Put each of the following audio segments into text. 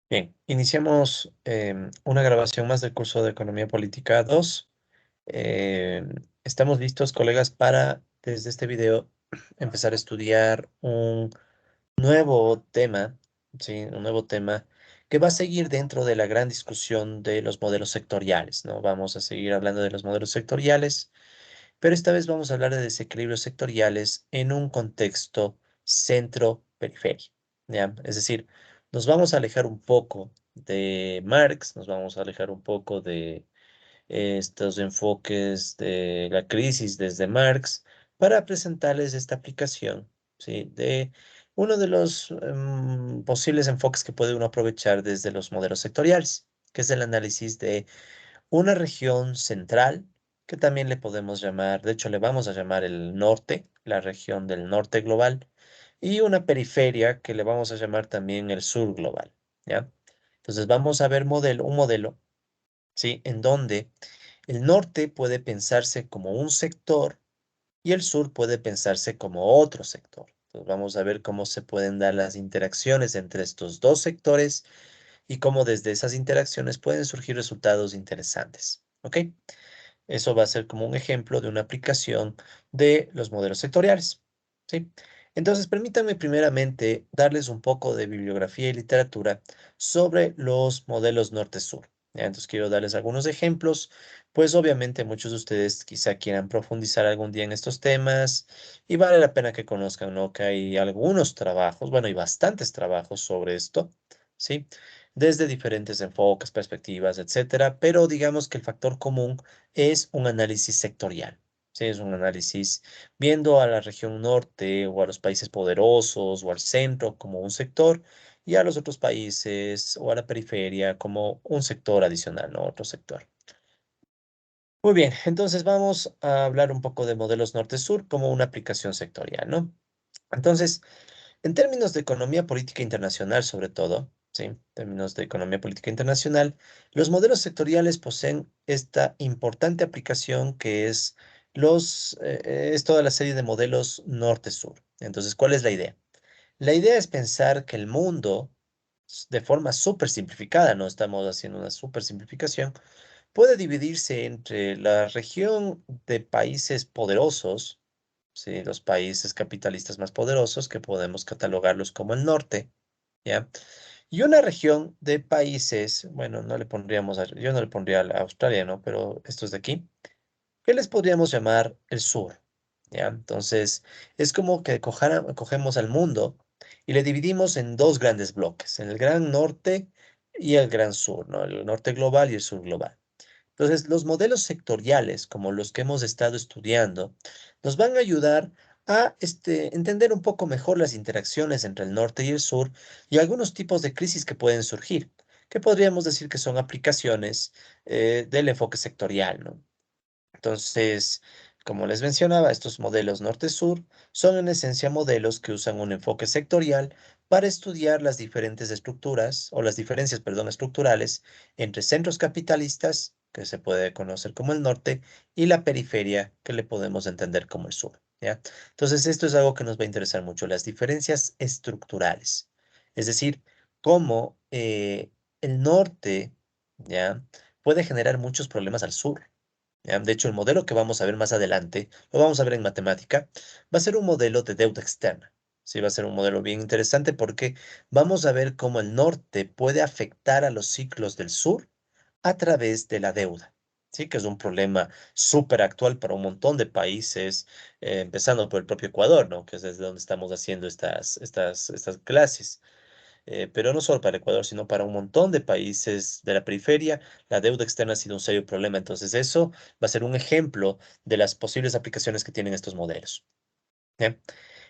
Bien, iniciamos una grabación más del curso de Economía Política 2. Estamos listos, colegas, para desde este video empezar a estudiar un nuevo tema, ¿sí? Un nuevo tema que va a seguir dentro de la gran discusión de los modelos sectoriales, ¿no? Vamos a seguir hablando de los modelos sectoriales, pero esta vez vamos a hablar de desequilibrios sectoriales en un contexto centro-periferia, ¿ya? Es decir, nos vamos a alejar un poco de Marx, nos vamos a alejar un poco de estos enfoques de la crisis desde Marx para presentarles esta aplicación, ¿sí? De uno de los posibles enfoques que puede uno aprovechar desde los modelos sectoriales, que es el análisis de una región central, que también le podemos llamar, de hecho le vamos a llamar el norte, la región del norte global, y una periferia que le vamos a llamar también el sur global, ¿ya? Entonces vamos a ver un modelo, ¿sí? En donde el norte puede pensarse como un sector y el sur puede pensarse como otro sector. Entonces vamos a ver cómo se pueden dar las interacciones entre estos dos sectores y cómo desde esas interacciones pueden surgir resultados interesantes. ¿Ok? Eso va a ser como un ejemplo de una aplicación de los modelos sectoriales. ¿Sí? Entonces, permítanme primeramente darles un poco de bibliografía y literatura sobre los modelos norte-sur. ¿Ya? Entonces, quiero darles algunos ejemplos, pues obviamente muchos de ustedes quizá quieran profundizar algún día en estos temas y vale la pena que conozcan, ¿no? Que hay algunos trabajos, bueno, hay bastantes trabajos sobre esto, ¿sí? Desde diferentes enfoques, perspectivas, etcétera, pero digamos que el factor común es un análisis sectorial. Sí, es un análisis viendo a la región norte o a los países poderosos o al centro como un sector y a los otros países o a la periferia como un sector adicional, ¿no? Otro sector. Muy bien, entonces vamos a hablar un poco de modelos norte-sur como una aplicación sectorial, ¿no? Entonces, en términos de economía política internacional, sobre todo, ¿sí? En términos de economía política internacional, los modelos sectoriales poseen esta importante aplicación que es es toda la serie de modelos norte-sur. Entonces, ¿cuál es la idea? La idea es pensar que el mundo, de forma súper simplificada, no estamos haciendo una súper simplificación, puede dividirse entre la región de países poderosos, ¿sí? Los países capitalistas más poderosos, que podemos catalogarlos como el norte, ¿ya? Y una región de países, bueno, no le pondríamos, yo no le pondría a Australia, ¿no? Pero estos de aquí, ¿qué les podríamos llamar el sur? ¿Ya? Entonces, es como que cogemos al mundo y le dividimos en dos grandes bloques, en el gran norte y el gran sur, ¿no? El norte global y el sur global. Entonces, los modelos sectoriales, como los que hemos estado estudiando, nos van a ayudar a entender un poco mejor las interacciones entre el norte y el sur y algunos tipos de crisis que pueden surgir, que podríamos decir que son aplicaciones del enfoque sectorial, ¿no? Entonces, como les mencionaba, estos modelos norte-sur son en esencia modelos que usan un enfoque sectorial para estudiar las diferentes estructuras o las diferencias, perdón, estructurales entre centros capitalistas, que se puede conocer como el norte, y la periferia, que le podemos entender como el sur, ¿ya? Entonces, esto es algo que nos va a interesar mucho, las diferencias estructurales. Es decir, cómo el norte, ¿ya? Puede generar muchos problemas al sur. ¿Ya? De hecho, el modelo que vamos a ver más adelante, lo vamos a ver en matemática, va a ser un modelo de deuda externa. Sí, va a ser un modelo bien interesante porque vamos a ver cómo el norte puede afectar a los ciclos del sur a través de la deuda. Sí, que es un problema súper actual para un montón de países, empezando por el propio Ecuador, ¿no? Que es desde donde estamos haciendo estas clases. Pero no solo para Ecuador, sino para un montón de países de la periferia, la deuda externa ha sido un serio problema. Entonces, eso va a ser un ejemplo de las posibles aplicaciones que tienen estos modelos. ¿Ya?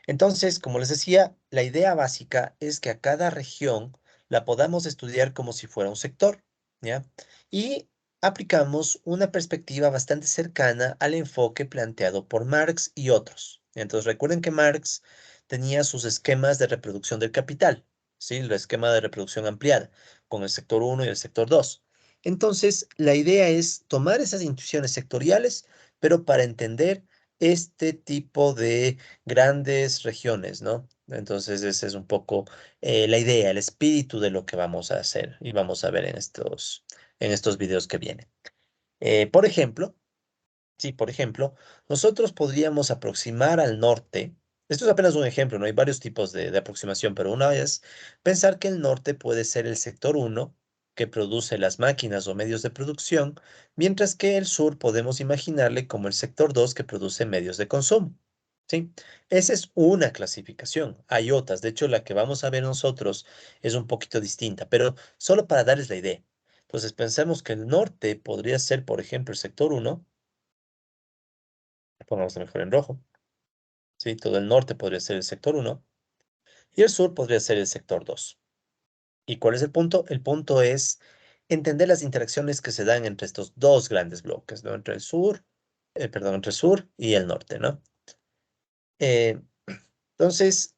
Entonces, como les decía, la idea básica es que a cada región la podamos estudiar como si fuera un sector, ¿ya? Y aplicamos una perspectiva bastante cercana al enfoque planteado por Marx y otros. Entonces, recuerden que Marx tenía sus esquemas de reproducción del capital, ¿sí? El esquema de reproducción ampliada, con el sector uno y el sector 2. Entonces, la idea es tomar esas intuiciones sectoriales, pero para entender este tipo de grandes regiones, ¿no? Entonces, ese es un poco la idea, el espíritu de lo que vamos a hacer y vamos a ver en estos videos que vienen. Por ejemplo, sí, por ejemplo, nosotros podríamos aproximar al norte. Esto es apenas un ejemplo, no hay varios tipos de aproximación, pero una es pensar que el norte puede ser el sector uno que produce las máquinas o medios de producción, mientras que el sur podemos imaginarle como el sector 2 que produce medios de consumo. ¿Sí? Esa es una clasificación. Hay otras. De hecho, la que vamos a ver nosotros es un poquito distinta, pero solo para darles la idea. Entonces, pensemos que el norte podría ser, por ejemplo, el sector uno. Pongamos mejor en rojo. ¿Sí? Todo el norte podría ser el sector uno y el sur podría ser el sector 2. ¿Y cuál es el punto? El punto es entender las interacciones que se dan entre estos dos grandes bloques, ¿no? Entre el sur, perdón, entre el sur y el norte, ¿no? Eh, entonces,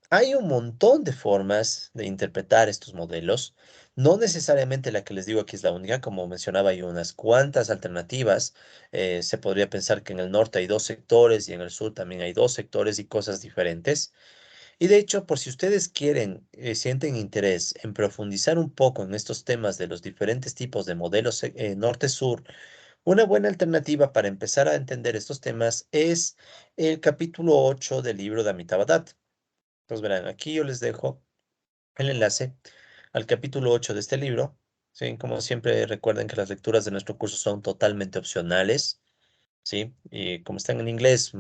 hay un montón de formas de interpretar estos modelos. No necesariamente la que les digo aquí es la única, como mencionaba, hay unas cuantas alternativas. Se podría pensar que en el norte hay dos sectores y en el sur también hay dos sectores y cosas diferentes. Y de hecho, por si ustedes quieren, sienten interés en profundizar un poco en estos temas de los diferentes tipos de modelos norte-sur, una buena alternativa para empezar a entender estos temas es el capítulo 8 del libro de Amitabh Bhatt. Entonces verán, aquí yo les dejo el enlace al capítulo 8 de este libro. Sí, como siempre, recuerden que las lecturas de nuestro curso son totalmente opcionales. Sí, y como están en inglés,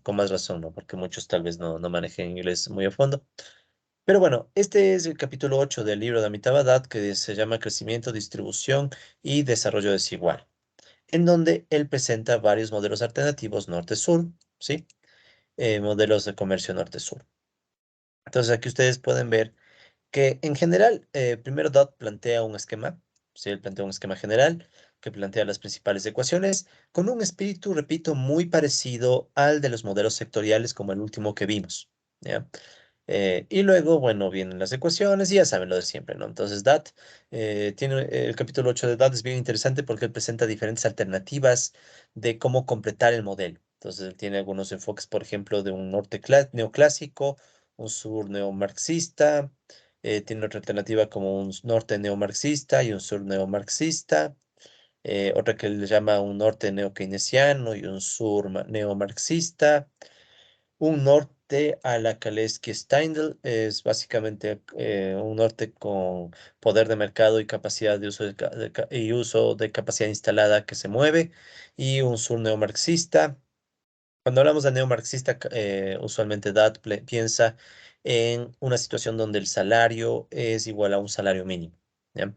con más razón, ¿no? Porque muchos tal vez no manejen inglés muy a fondo. Pero bueno, este es el capítulo 8 del libro de Amitabh Bhatt que se llama Crecimiento, Distribución y Desarrollo Desigual, en donde él presenta varios modelos alternativos norte-sur, ¿sí? Modelos de comercio norte-sur. Entonces aquí ustedes pueden ver que en general, primero Dot plantea un esquema, ¿sí? Él plantea un esquema general que plantea las principales ecuaciones con un espíritu, repito, muy parecido al de los modelos sectoriales como el último que vimos, ¿ya? Y luego, bueno, vienen las ecuaciones y ya saben lo de siempre, ¿no? Entonces, DAT tiene el capítulo 8 de DAT es bien interesante porque él presenta diferentes alternativas de cómo completar el modelo. Entonces, él tiene algunos enfoques, por ejemplo, de un norte neoclásico, un sur neomarxista, tiene otra alternativa como un norte neomarxista y un sur neomarxista, otra que él llama un norte neokeynesiano y un sur neomarxista. Un norte a la Kalecki-Steindl es básicamente un norte con poder de mercado y capacidad de uso y uso de capacidad instalada que se mueve, y un sur neomarxista. Cuando hablamos de neomarxista, usualmente piensa en una situación donde el salario es igual a un salario mínimo. ¿Ya?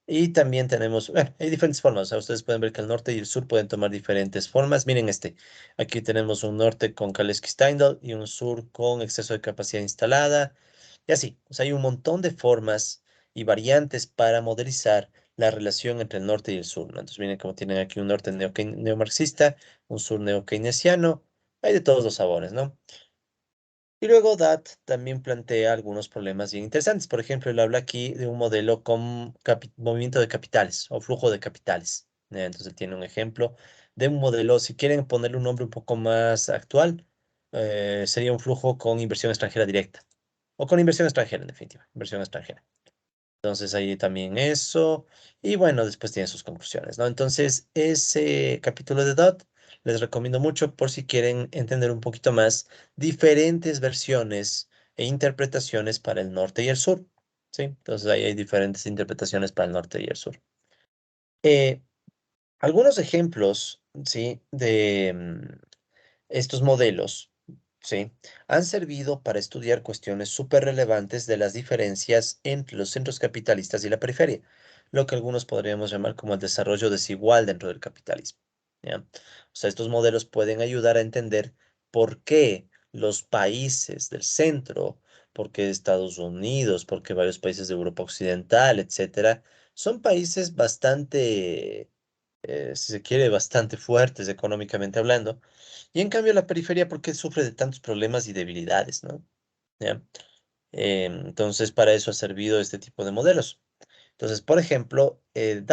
Y también tenemos, bueno, hay diferentes formas. O sea, ustedes pueden ver que el norte y el sur pueden tomar diferentes formas. Miren este. Aquí tenemos un norte con Kaleski-Steindl y un sur con exceso de capacidad instalada. Y así. O sea, hay un montón de formas y variantes para modelizar la relación entre el norte y el sur, ¿no? Entonces, miren cómo tienen aquí un norte neomarxista, un sur neokeynesiano. Hay de todos los sabores, ¿no? Y luego DAT también plantea algunos problemas bien interesantes. Por ejemplo, él habla aquí de un modelo con movimiento de capitales o flujo de capitales. Entonces él tiene un ejemplo de un modelo, si quieren ponerle un nombre un poco más actual, sería un flujo con inversión extranjera directa o con inversión extranjera, en definitiva, inversión extranjera. Entonces ahí también eso. Y bueno, después tiene sus conclusiones, ¿no? Entonces ese capítulo de DOT les recomiendo mucho por si quieren entender un poquito más diferentes versiones e interpretaciones para el norte y el sur, ¿sí? Entonces ahí hay diferentes interpretaciones para el norte y el sur. Eh, algunos ejemplos, ¿sí? De estos modelos, ¿sí? Han servido para estudiar cuestiones súper relevantes de las diferencias entre los centros capitalistas y la periferia, lo que algunos podríamos llamar como el desarrollo desigual dentro del capitalismo, ¿ya? O sea, estos modelos pueden ayudar a entender por qué los países del centro, por qué Estados Unidos, por qué varios países de Europa Occidental, etcétera, son países bastante, si se quiere, bastante fuertes económicamente hablando, y en cambio la periferia, ¿por qué sufre de tantos problemas y debilidades, ¿no? ¿Ya? Entonces, para eso ha servido este tipo de modelos. Entonces, por ejemplo, el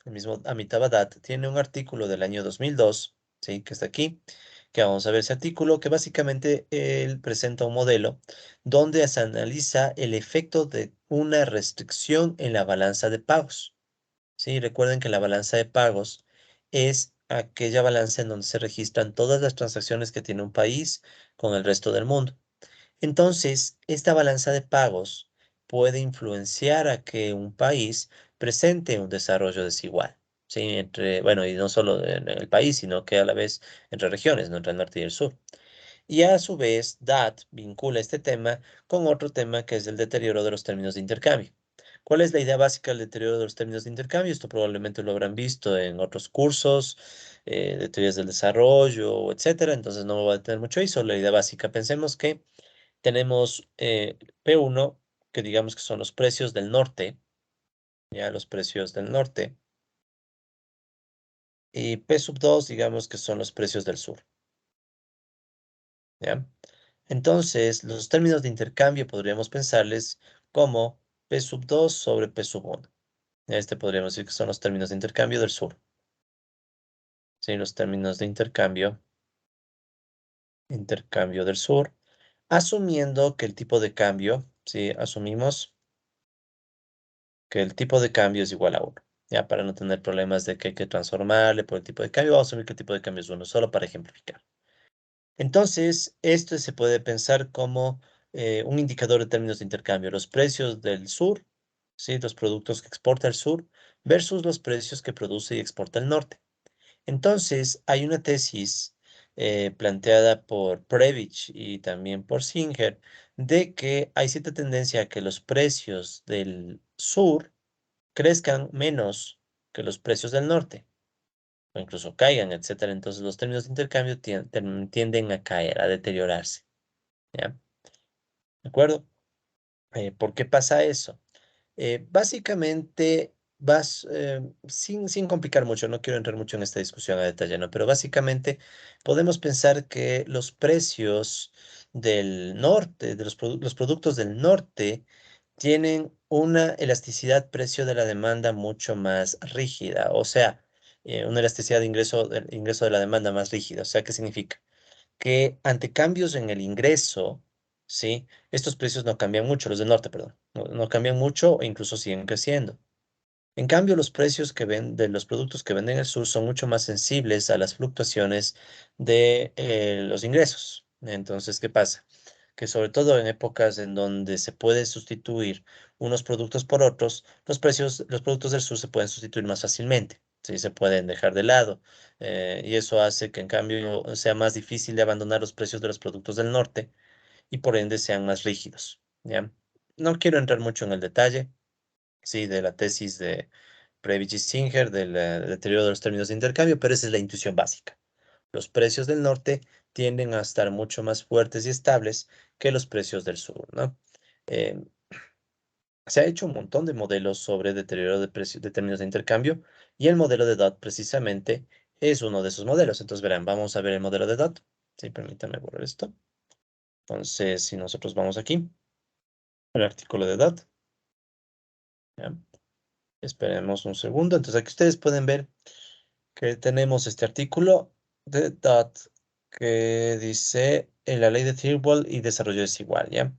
mismo Amitabh Datt, tiene un artículo del año 2002, ¿sí? Que está aquí, que vamos a ver ese artículo, que básicamente él presenta un modelo donde se analiza el efecto de una restricción en la balanza de pagos. Sí, recuerden que la balanza de pagos es aquella balanza en donde se registran todas las transacciones que tiene un país con el resto del mundo. Entonces, esta balanza de pagos puede influenciar a que un país presente un desarrollo desigual, ¿sí? Entre, bueno, y no solo en el país, sino que a la vez entre regiones, ¿no? Entre el norte y el sur. Y a su vez, DAT vincula este tema con otro tema que es el deterioro de los términos de intercambio. ¿Cuál es la idea básica del deterioro de los términos de intercambio? Esto probablemente lo habrán visto en otros cursos de teorías del desarrollo, etcétera. Entonces no me voy a detener mucho ahí, solo la idea básica. Pensemos que tenemos P1, que digamos que son los precios del norte, ya los precios del norte, y P2, digamos que son los precios del sur, ¿ya? Entonces, los términos de intercambio podríamos pensarles como P2 sobre P1. Este podríamos decir que son los términos de intercambio del sur. Sí, los términos de intercambio del sur, asumiendo que el tipo de cambio, sí, asumimos que el tipo de cambio es igual a uno. Ya, para no tener problemas de que hay que transformarle por el tipo de cambio, vamos a asumir que el tipo de cambio es uno, solo para ejemplificar. Entonces, esto se puede pensar como un indicador de términos de intercambio. Los precios del sur, ¿sí? Los productos que exporta el sur versus los precios que produce y exporta el norte. Entonces, hay una tesis planteada por Previch y también por Singer de que hay cierta tendencia a que los precios del sur crezcan menos que los precios del norte o incluso caigan, etcétera. Entonces los términos de intercambio tienden a caer, a deteriorarse. ¿Ya? ¿De acuerdo? ¿Por qué pasa eso? Básicamente, sin complicar mucho, no quiero entrar mucho en esta discusión a detalle, ¿no? Pero básicamente podemos pensar que los precios del norte, de los productos del norte, tienen una elasticidad precio de la demanda mucho más rígida, o sea, una elasticidad de ingreso de la demanda más rígida. O sea, ¿qué significa? Que ante cambios en el ingreso, ¿sí? Estos precios no cambian mucho, los del norte, perdón, no cambian mucho e incluso siguen creciendo. En cambio, los precios de los productos que venden en el sur son mucho más sensibles a las fluctuaciones de los ingresos. Entonces, ¿qué pasa? Que sobre todo en épocas en donde se puede sustituir unos productos por otros, los productos del sur se pueden sustituir más fácilmente, ¿sí? Se pueden dejar de lado. Y eso hace que en cambio sea más difícil de abandonar los precios de los productos del norte y por ende sean más rígidos, ¿ya? No quiero entrar mucho en el detalle, sí, de la tesis de Previch y Singer del deterioro de los términos de intercambio, pero esa es la intuición básica. Los precios del norte tienden a estar mucho más fuertes y estables que los precios del sur, ¿no? Eh, Se ha hecho un montón de modelos sobre deterioro de precios de términos de intercambio y el modelo de DOT precisamente es uno de esos modelos. Entonces, verán, vamos a ver el modelo de DOT. Sí, permítanme borrar esto. Entonces, si nosotros vamos aquí, el artículo de DOT, ¿ya? Esperemos un segundo. Entonces, aquí ustedes pueden ver que tenemos este artículo de DOT que dice en la ley de Tyrrell y desarrollo desigual, ¿ya?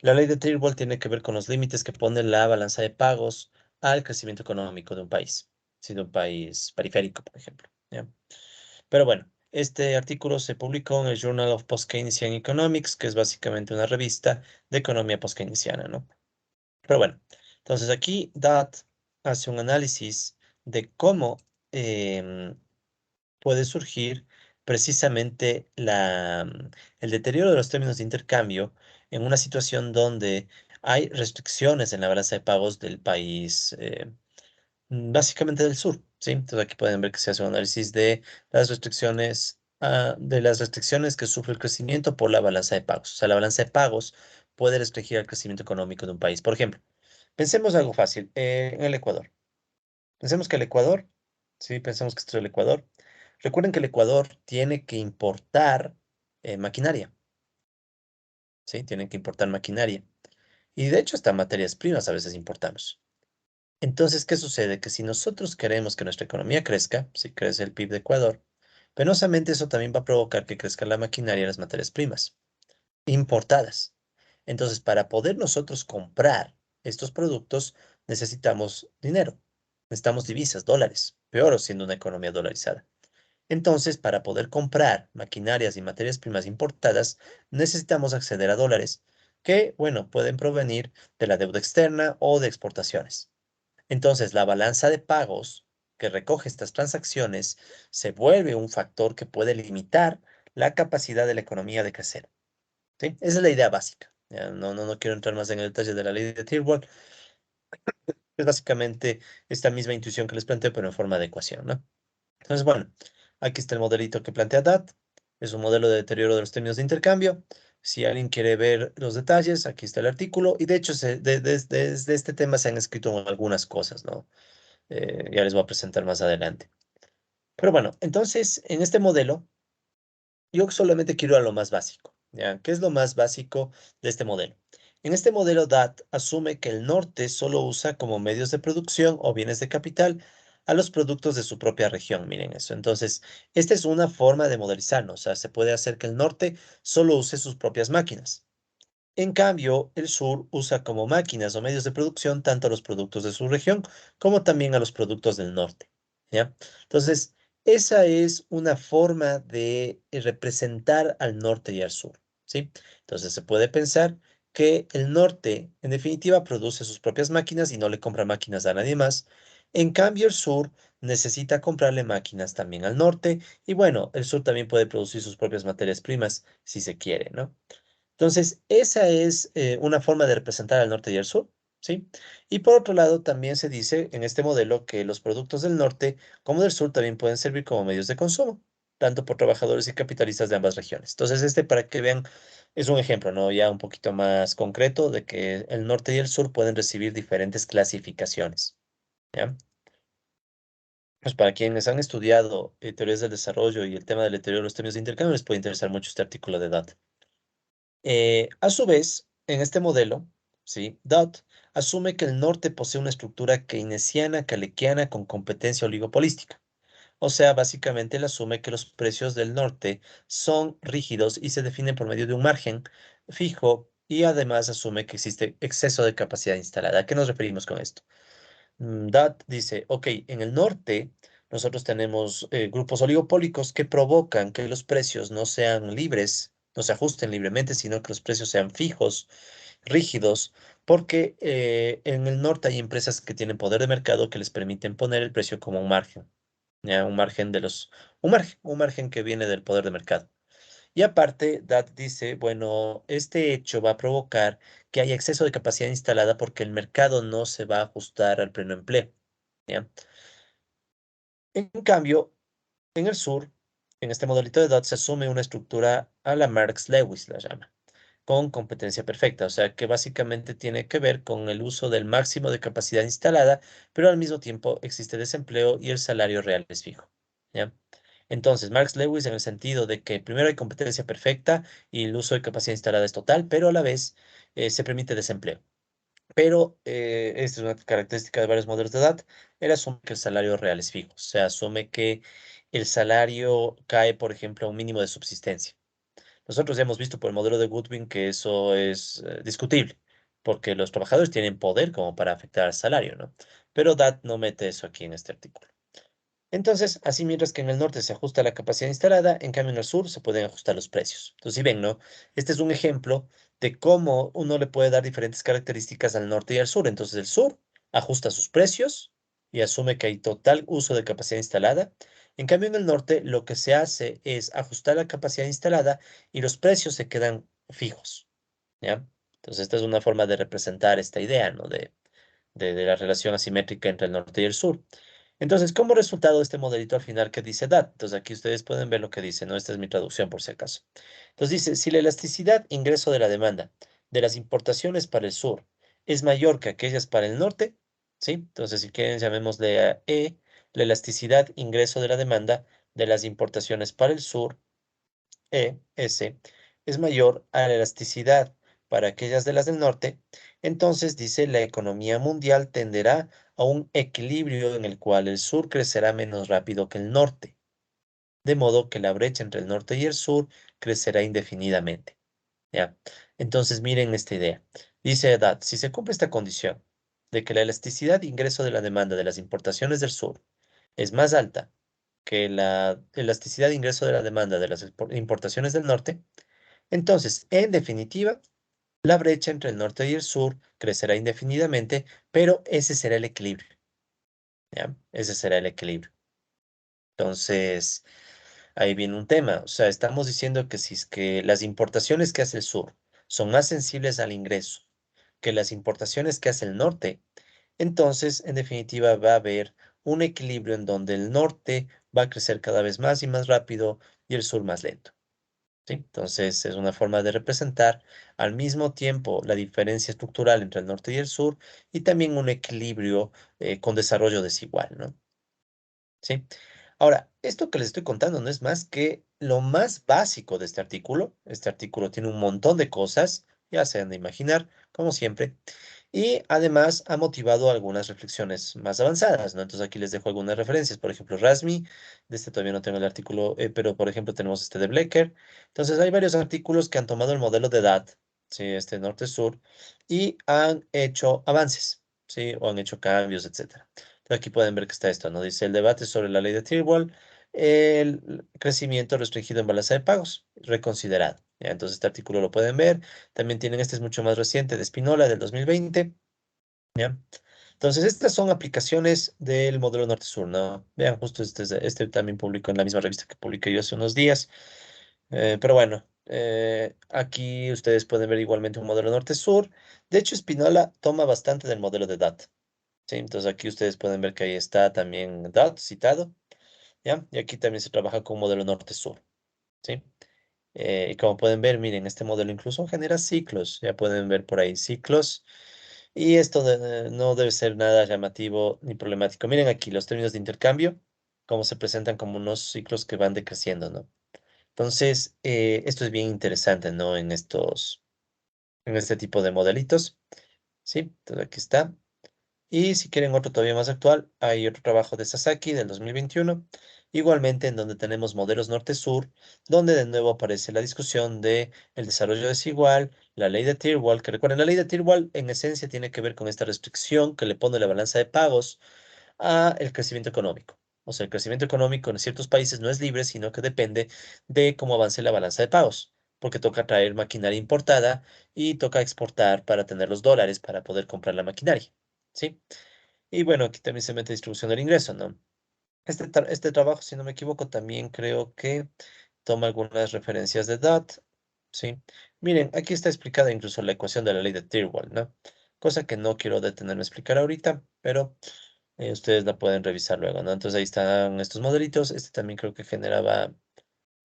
La ley de Tyrrell tiene que ver con los límites que pone la balanza de pagos al crecimiento económico de un país, si de un país periférico, por ejemplo, ¿ya? Pero bueno, este artículo se publicó en el Journal of Post-Keynesian Economics, que es básicamente una revista de economía post-keynesiana, ¿no? Pero bueno, entonces aquí DAT hace un análisis de cómo em, puede surgir precisamente el deterioro de los términos de intercambio en una situación donde hay restricciones en la balanza de pagos del país, básicamente del sur, ¿sí? Entonces aquí pueden ver que se hace un análisis de las restricciones que sufre el crecimiento por la balanza de pagos. O sea, la balanza de pagos puede restringir el crecimiento económico de un país. Por ejemplo, pensemos algo fácil, en el Ecuador. Pensemos que el Ecuador, sí, pensemos que esto es el Ecuador. Recuerden que el Ecuador tiene que importar maquinaria, ¿sí? Tienen que importar maquinaria. Y de hecho, hasta materias primas a veces importamos. Entonces, ¿qué sucede? Que si nosotros queremos que nuestra economía crezca, si crece el PIB de Ecuador, Penosamente, eso también va a provocar que crezca la maquinaria y las materias primas importadas. Entonces, para poder nosotros comprar estos productos, necesitamos dinero, necesitamos divisas, dólares, peor siendo una economía dolarizada. Entonces, para poder comprar maquinarias y materias primas importadas, necesitamos acceder a dólares que, bueno, pueden provenir de la deuda externa o de exportaciones. Entonces, la balanza de pagos que recoge estas transacciones se vuelve un factor que puede limitar la capacidad de la economía de crecer. ¿Sí? Esa es la idea básica. Ya, no quiero entrar más en el detalle de la ley de Tyrrell. Es básicamente esta misma intuición que les planteo, pero en forma de ecuación, ¿no? Entonces, bueno, aquí está el modelito que plantea DAT. Es un modelo de deterioro de los términos de intercambio. Si alguien quiere ver los detalles, aquí está el artículo. Y de hecho, desde este tema se han escrito algunas cosas, ¿no? Ya les voy a presentar más adelante. Pero bueno, entonces, en este modelo, yo solamente quiero a lo más básico, ¿ya? ¿Qué es lo más básico de este modelo? En este modelo, DAT asume que el norte solo usa como medios de producción o bienes de capital a los productos de su propia región. Miren eso. Entonces, esta es una forma de modelizar, ¿no? O sea, se puede hacer que el norte solo use sus propias máquinas. En cambio, el sur usa como máquinas o medios de producción tanto a los productos de su región como también a los productos del norte, ¿ya? Entonces, esa es una forma de representar al norte y al sur, ¿sí? Entonces, se puede pensar que el norte, en definitiva, produce sus propias máquinas y no le compra máquinas a nadie más. En cambio, el sur necesita comprarle máquinas también al norte y bueno, el sur también puede producir sus propias materias primas si se quiere, ¿no? Entonces, esa es una forma de representar al norte y al sur, ¿sí? Y por otro lado, también se dice en este modelo que los productos del norte como del sur también pueden servir como medios de consumo, tanto por trabajadores y capitalistas de ambas regiones. Entonces, este, para que vean, es un ejemplo, ¿no? Ya un poquito más concreto de que el norte y el sur pueden recibir diferentes clasificaciones, ¿ya? Pues para quienes han estudiado teorías del desarrollo y el tema del deterioro de los términos de intercambio, les puede interesar mucho este artículo de Data. A su vez, en este modelo, ¿sí? Dot asume que el norte posee una estructura keynesiana, kalekiana con competencia oligopolística. O sea, básicamente él asume que los precios del norte son rígidos y se definen por medio de un margen fijo y además asume que existe exceso de capacidad instalada. ¿A qué nos referimos con esto? Dat dice, ok, en el norte nosotros tenemos grupos oligopólicos que provocan que los precios no sean libres, no se ajusten libremente, sino que los precios sean fijos, rígidos, porque en el norte hay empresas que tienen poder de mercado que les permiten poner el precio como un margen, ¿ya? Un margen que viene del poder de mercado. Y aparte, Dat dice, bueno, este hecho va a provocar que haya exceso de capacidad instalada porque el mercado no se va a ajustar al pleno empleo, ¿ya? En cambio, en el sur, en este modelito de Dat se asume una estructura a la Marx-Lewis, la llama, con competencia perfecta, o sea que básicamente tiene que ver con el uso del máximo de capacidad instalada, pero al mismo tiempo existe desempleo y el salario real es fijo, ¿ya? Entonces, Marx Lewis en el sentido de que primero hay competencia perfecta y el uso de capacidad instalada es total, pero a la vez se permite desempleo. Pero esta es una característica de varios modelos de edad. Él asume que el salario real es fijo, o sea, asume que el salario cae, por ejemplo, a un mínimo de subsistencia. Nosotros ya hemos visto por el modelo de Goodwin que eso es discutible, porque los trabajadores tienen poder como para afectar al salario, ¿no? Pero DAT no mete eso aquí en este artículo. Entonces, así mientras que en el norte se ajusta la capacidad instalada, en cambio en el sur se pueden ajustar los precios. Entonces, si ven, ¿no? Este es un ejemplo de cómo uno le puede dar diferentes características al norte y al sur. Entonces, el sur ajusta sus precios y asume que hay total uso de capacidad instalada. En cambio, en el norte lo que se hace es ajustar la capacidad instalada y los precios se quedan fijos, ¿ya? Entonces, esta es una forma de representar esta idea, ¿no? De la relación asimétrica entre el norte y el sur. Entonces, como resultado de este modelito al final que dice DAT, entonces aquí ustedes pueden ver lo que dice, ¿no? Esta es mi traducción por si acaso. Entonces dice, si la elasticidad ingreso de la demanda de las importaciones para el sur es mayor que aquellas para el norte, ¿sí? Entonces, si quieren, llamémosle a E, la elasticidad ingreso de la demanda de las importaciones para el sur S, es mayor a la elasticidad para aquellas de las del norte, entonces dice la economía mundial tenderá a un equilibrio en el cual el sur crecerá menos rápido que el norte. de modo que la brecha entre el norte y el sur crecerá indefinidamente. ¿Ya? Entonces, miren esta idea. Dice Haddad, si se cumple esta condición de que la elasticidad de ingreso de la demanda de las importaciones del sur es más alta que la elasticidad de ingreso de la demanda de las importaciones del norte, entonces, en definitiva, la brecha entre el norte y el sur crecerá indefinidamente, pero ese será el equilibrio, ¿ya? Ese será el equilibrio. Entonces, ahí viene un tema. O sea, estamos diciendo que si es que las importaciones que hace el sur son más sensibles al ingreso que las importaciones que hace el norte, entonces, en definitiva, va a haber un equilibrio en donde el norte va a crecer cada vez más y más rápido y el sur más lento. ¿Sí? Entonces, es una forma de representar al mismo tiempo la diferencia estructural entre el norte y el sur y también un equilibrio con desarrollo desigual, ¿no? ¿Sí? Ahora, esto que les estoy contando no es más que lo más básico de este artículo. Este artículo tiene un montón de cosas, ya se han de imaginar, como siempre. Y además ha motivado algunas reflexiones más avanzadas, ¿no? Entonces aquí les dejo algunas referencias. Por ejemplo, Rasmi, de este todavía no tengo el artículo, pero por ejemplo tenemos este de Blecker. Entonces hay varios artículos que han tomado el modelo de edad, ¿sí? Este norte-sur, y han hecho avances, ¿sí? O han hecho cambios, etcétera. Entonces aquí pueden ver que está esto, ¿no? Dice el debate sobre la ley de Tyrwell, el crecimiento restringido en balanza de pagos, reconsiderado. ¿Ya? Entonces este artículo lo pueden ver. También tienen, este es mucho más reciente, de Spinola, del 2020. ¿Ya? Entonces, estas son aplicaciones del modelo norte-sur, ¿no? Vean, justo este también publicó en la misma revista que publiqué yo hace unos días. Pero bueno, aquí ustedes pueden ver igualmente un modelo norte-sur. De hecho, Spinola toma bastante del modelo de DAT. ¿Sí? Entonces, aquí ustedes pueden ver que ahí está también DAT citado. ¿Ya? Y aquí también se trabaja con un modelo norte-sur. ¿Sí? Y como pueden ver, miren, este modelo incluso genera ciclos. Ya pueden ver por ahí ciclos. Y esto no debe ser nada llamativo ni problemático. Miren aquí los términos de intercambio, cómo se presentan como unos ciclos que van decreciendo, ¿no? Entonces, esto es bien interesante, ¿no? En este tipo de modelitos. Sí, entonces aquí está. Y si quieren otro todavía más actual, hay otro trabajo de Sasaki del 2021, igualmente en donde tenemos modelos norte-sur, donde de nuevo aparece la discusión de el desarrollo desigual, la ley de Tyrwell, que recuerden, la ley de Tyrwell en esencia tiene que ver con esta restricción que le pone la balanza de pagos a el crecimiento económico. O sea, el crecimiento económico en ciertos países no es libre, sino que depende de cómo avance la balanza de pagos, porque toca traer maquinaria importada y toca exportar para tener los dólares para poder comprar la maquinaria. ¿Sí? Y bueno, aquí también se mete distribución del ingreso, ¿no? Este trabajo, si no me equivoco, también creo que toma algunas referencias de DAT, ¿sí? Miren, aquí está explicada incluso la ecuación de la ley de Tyrwell, ¿no? Cosa que no quiero detenerme a explicar ahorita, pero ustedes la pueden revisar luego, ¿no? Entonces ahí están estos modelitos. Este también creo que generaba,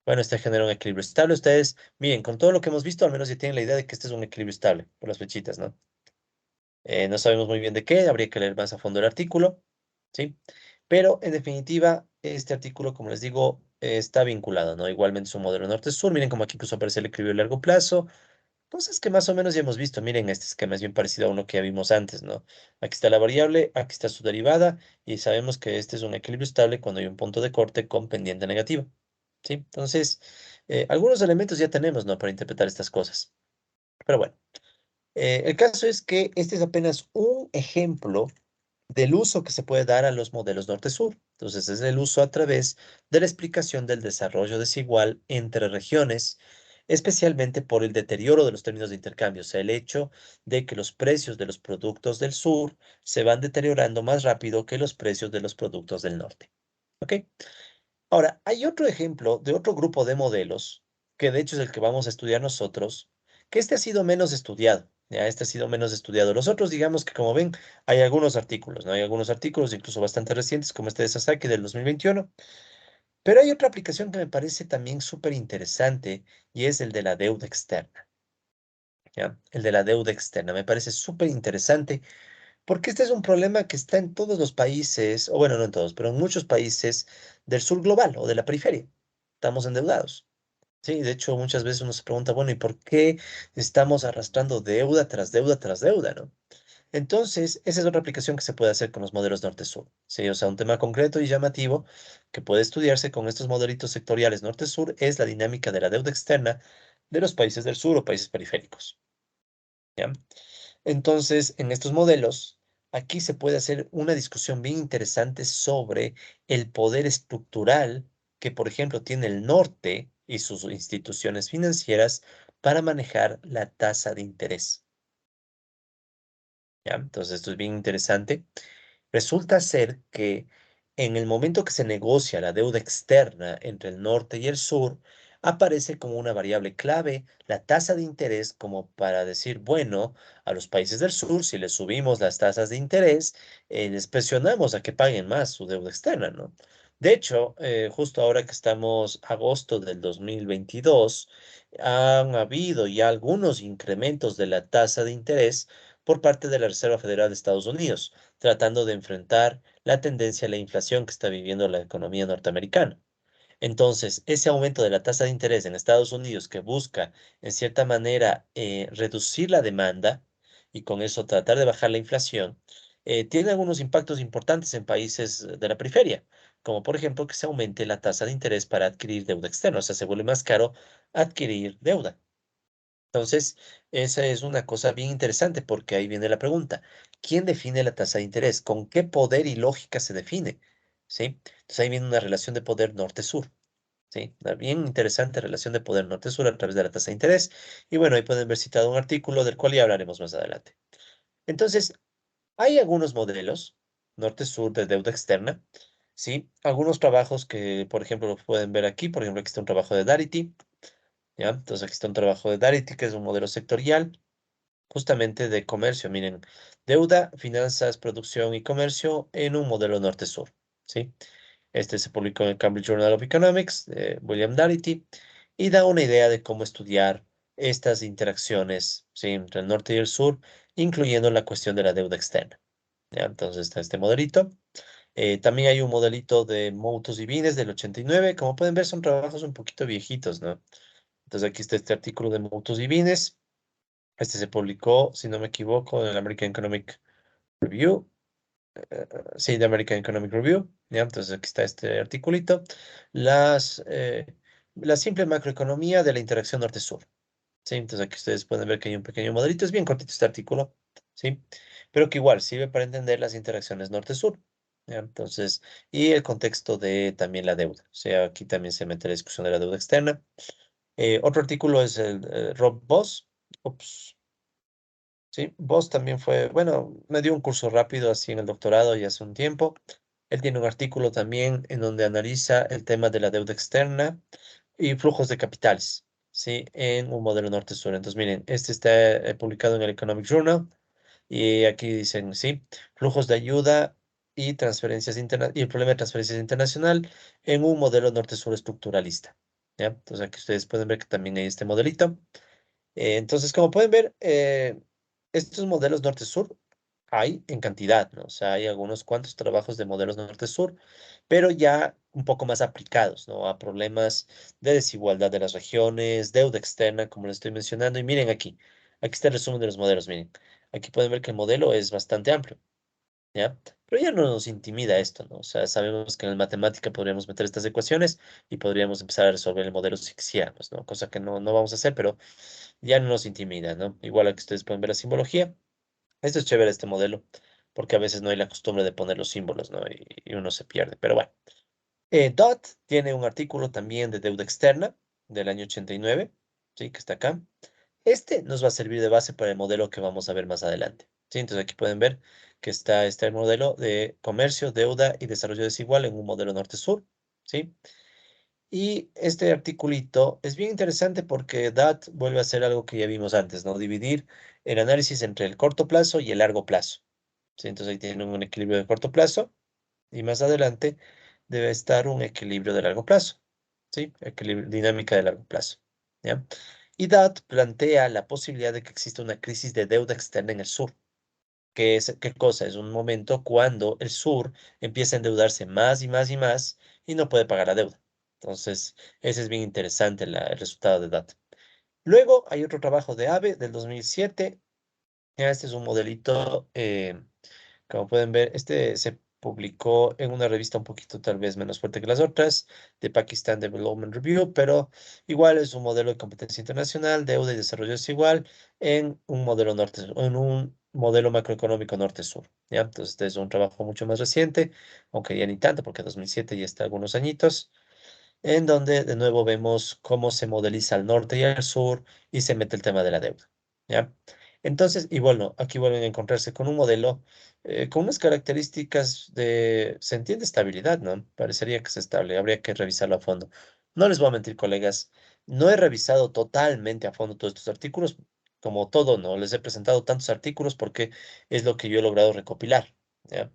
bueno, este genera un equilibrio estable. Ustedes, miren, con todo lo que hemos visto, al menos ya tienen la idea de que este es un equilibrio estable por las flechitas, ¿no? No sabemos muy bien de qué, habría que leer más a fondo el artículo, ¿sí? Pero en definitiva, este artículo, como les digo, está vinculado, ¿no? Igualmente es un modelo norte-sur, miren cómo aquí incluso aparece el equilibrio a largo plazo, cosas que más o menos ya hemos visto, miren, este esquema es bien parecido a uno que ya vimos antes, ¿no? Aquí está la variable, aquí está su derivada, y sabemos que este es un equilibrio estable cuando hay un punto de corte con pendiente negativa, ¿sí? Entonces, algunos elementos ya tenemos, ¿no? Para interpretar estas cosas. Pero bueno. El caso es que este es apenas un ejemplo del uso que se puede dar a los modelos norte-sur. Entonces, es el uso a través de la explicación del desarrollo desigual entre regiones, especialmente por el deterioro de los términos de intercambio, o sea, el hecho de que los precios de los productos del sur se van deteriorando más rápido que los precios de los productos del norte. ¿Ok? Ahora, hay otro ejemplo de otro grupo de modelos, que de hecho es el que vamos a estudiar nosotros, que este ha sido menos estudiado. Ya, este ha sido menos estudiado. Los otros, digamos que como ven, hay algunos artículos, ¿no? Hay algunos artículos, incluso bastante recientes, como este de Sasaki del 2021. Pero hay otra aplicación que me parece también súper interesante y es el de la deuda externa. ¿Ya? El de la deuda externa me parece súper interesante porque este es un problema que está en todos los países, o bueno, no en todos, pero en muchos países del sur global o de la periferia. Estamos endeudados. Sí, de hecho, muchas veces uno se pregunta, bueno, ¿y por qué estamos arrastrando deuda tras deuda tras deuda, ¿no? Entonces, esa es otra aplicación que se puede hacer con los modelos norte-sur. Sí, o sea, un tema concreto y llamativo que puede estudiarse con estos modelitos sectoriales norte-sur es la dinámica de la deuda externa de los países del sur o países periféricos. ¿Ya? Entonces, en estos modelos, aquí se puede hacer una discusión bien interesante sobre el poder estructural que, por ejemplo, tiene el norte y sus instituciones financieras para manejar la tasa de interés. ¿Ya? Entonces, esto es bien interesante. Resulta ser que en el momento que se negocia la deuda externa entre el norte y el sur, aparece como una variable clave la tasa de interés como para decir, bueno, a los países del sur, si les subimos las tasas de interés, les presionamos a que paguen más su deuda externa, ¿no? De hecho, justo ahora que estamos agosto del 2022, han habido ya algunos incrementos de la tasa de interés por parte de la Reserva Federal de Estados Unidos tratando de enfrentar la tendencia a la inflación que está viviendo la economía norteamericana. Entonces, ese aumento de la tasa de interés en Estados Unidos que busca, en cierta manera, reducir la demanda y con eso tratar de bajar la inflación, tiene algunos impactos importantes en países de la periferia, como por ejemplo que se aumente la tasa de interés para adquirir deuda externa, o sea, se vuelve más caro adquirir deuda. Entonces, esa es una cosa bien interesante porque ahí viene la pregunta. ¿Quién define la tasa de interés? ¿Con qué poder y lógica se define? ¿Sí? Entonces ahí viene una relación de poder norte-sur. ¿Sí? Una bien interesante relación de poder norte-sur a través de la tasa de interés. Y bueno, ahí pueden ver citado un artículo del cual ya hablaremos más adelante. Entonces, hay algunos modelos norte-sur de deuda externa. ¿Sí? Algunos trabajos que, por ejemplo, lo pueden ver aquí. Por ejemplo, aquí está un trabajo de Darity. ¿Ya? Entonces aquí está un trabajo de Darity, que es un modelo sectorial justamente de comercio. Miren, deuda, finanzas, producción y comercio en un modelo norte-sur, ¿sí? Este se publicó en el Cambridge Journal of Economics de William Darity y da una idea de cómo estudiar estas interacciones, ¿sí? Entre el norte y el sur, incluyendo la cuestión de la deuda externa, ¿ya? Entonces está este modelito. También hay un modelito de Moutos y Bines del 89. Como pueden ver, son trabajos un poquito viejitos, ¿no? Entonces aquí está este artículo de Moutos y Bines. Este se publicó, si no me equivoco, en el American Economic Review. Sí, de American Economic Review. ¿Ya? Entonces aquí está este articulito. Las, eh, la simple macroeconomía de la interacción norte-sur. ¿Sí? Entonces aquí ustedes pueden ver que hay un pequeño modelito. Es bien cortito este artículo. ¿Sí? Pero que igual sirve para entender las interacciones norte-sur. ¿Ya? Entonces, y el contexto de también la deuda. O sea, aquí también se mete la discusión de la deuda externa. Otro artículo es el Rob Boss. Ups. Sí, Voss también fue, bueno, me dio un curso rápido así en el doctorado y hace un tiempo. Él tiene un artículo también en donde analiza el tema de la deuda externa y flujos de capitales, ¿sí? En un modelo norte-sur. Entonces, miren, este está publicado en el Economic Journal y aquí dicen, sí, flujos de ayuda y transferencias y el problema de transferencias internacional en un modelo norte-sur estructuralista, ¿ya? Entonces, aquí ustedes pueden ver que también hay este modelito. Entonces, como pueden ver, estos modelos norte-sur hay en cantidad, ¿no? O sea, hay algunos cuantos trabajos de modelos norte-sur, pero ya un poco más aplicados, ¿no? A problemas de desigualdad de las regiones, deuda externa, como les estoy mencionando. Y miren aquí, aquí está el resumen de los modelos, miren. Aquí pueden ver que el modelo es bastante amplio, ¿ya? Pero ya no nos intimida esto, ¿no? O sea, sabemos que en la matemática podríamos meter estas ecuaciones y podríamos empezar a resolver el modelo si quisiéramos, ¿no? Cosa que no vamos a hacer, pero ya no nos intimida, ¿no? Igual aquí ustedes pueden ver la simbología. Esto es chévere, este modelo, porque a veces no hay la costumbre de poner los símbolos, ¿no? Y uno se pierde. Pero bueno, Dodd tiene un artículo también de deuda externa del año 89, ¿sí? Que está acá. Este nos va a servir de base para el modelo que vamos a ver más adelante, ¿sí? Entonces aquí pueden ver que está este modelo de comercio, deuda y desarrollo desigual en un modelo norte-sur, ¿sí? Y este articulito es bien interesante porque DAT vuelve a hacer algo que ya vimos antes, ¿no? Dividir el análisis entre el corto plazo y el largo plazo. ¿Sí? Entonces ahí tienen un equilibrio de corto plazo y más adelante debe estar un equilibrio de largo plazo. ¿Sí? Dinámica de largo plazo. ¿Ya? Y DAT plantea la posibilidad de que exista una crisis de deuda externa en el sur. ¿Qué cosa? Es un momento cuando el sur empieza a endeudarse más y más y más y no puede pagar la deuda. Entonces, ese es bien interesante el resultado de DAT. Luego hay otro trabajo de AVE del 2007 Ya, este es un modelito, como pueden ver, este se publicó en una revista un poquito tal vez menos fuerte que las otras, de Pakistan Development Review, pero igual es un modelo de competencia internacional, deuda y desarrollo desigual en un modelo norte, en un modelo macroeconómico norte-sur. ¿Ya? Entonces, este es un trabajo mucho más reciente, aunque ya ni tanto, porque 2007 ya está algunos añitos, en donde de nuevo vemos cómo se modeliza al norte y al sur y se mete el tema de la deuda. ¿Ya? Entonces, y bueno, aquí vuelven a encontrarse con un modelo con unas características de, se entiende estabilidad, ¿no? Parecería que es estable, habría que revisarlo a fondo. No les voy a mentir, colegas, no he revisado totalmente a fondo todos estos artículos, como todo, ¿no? Les he presentado tantos artículos porque es lo que yo he logrado recopilar, ¿ya?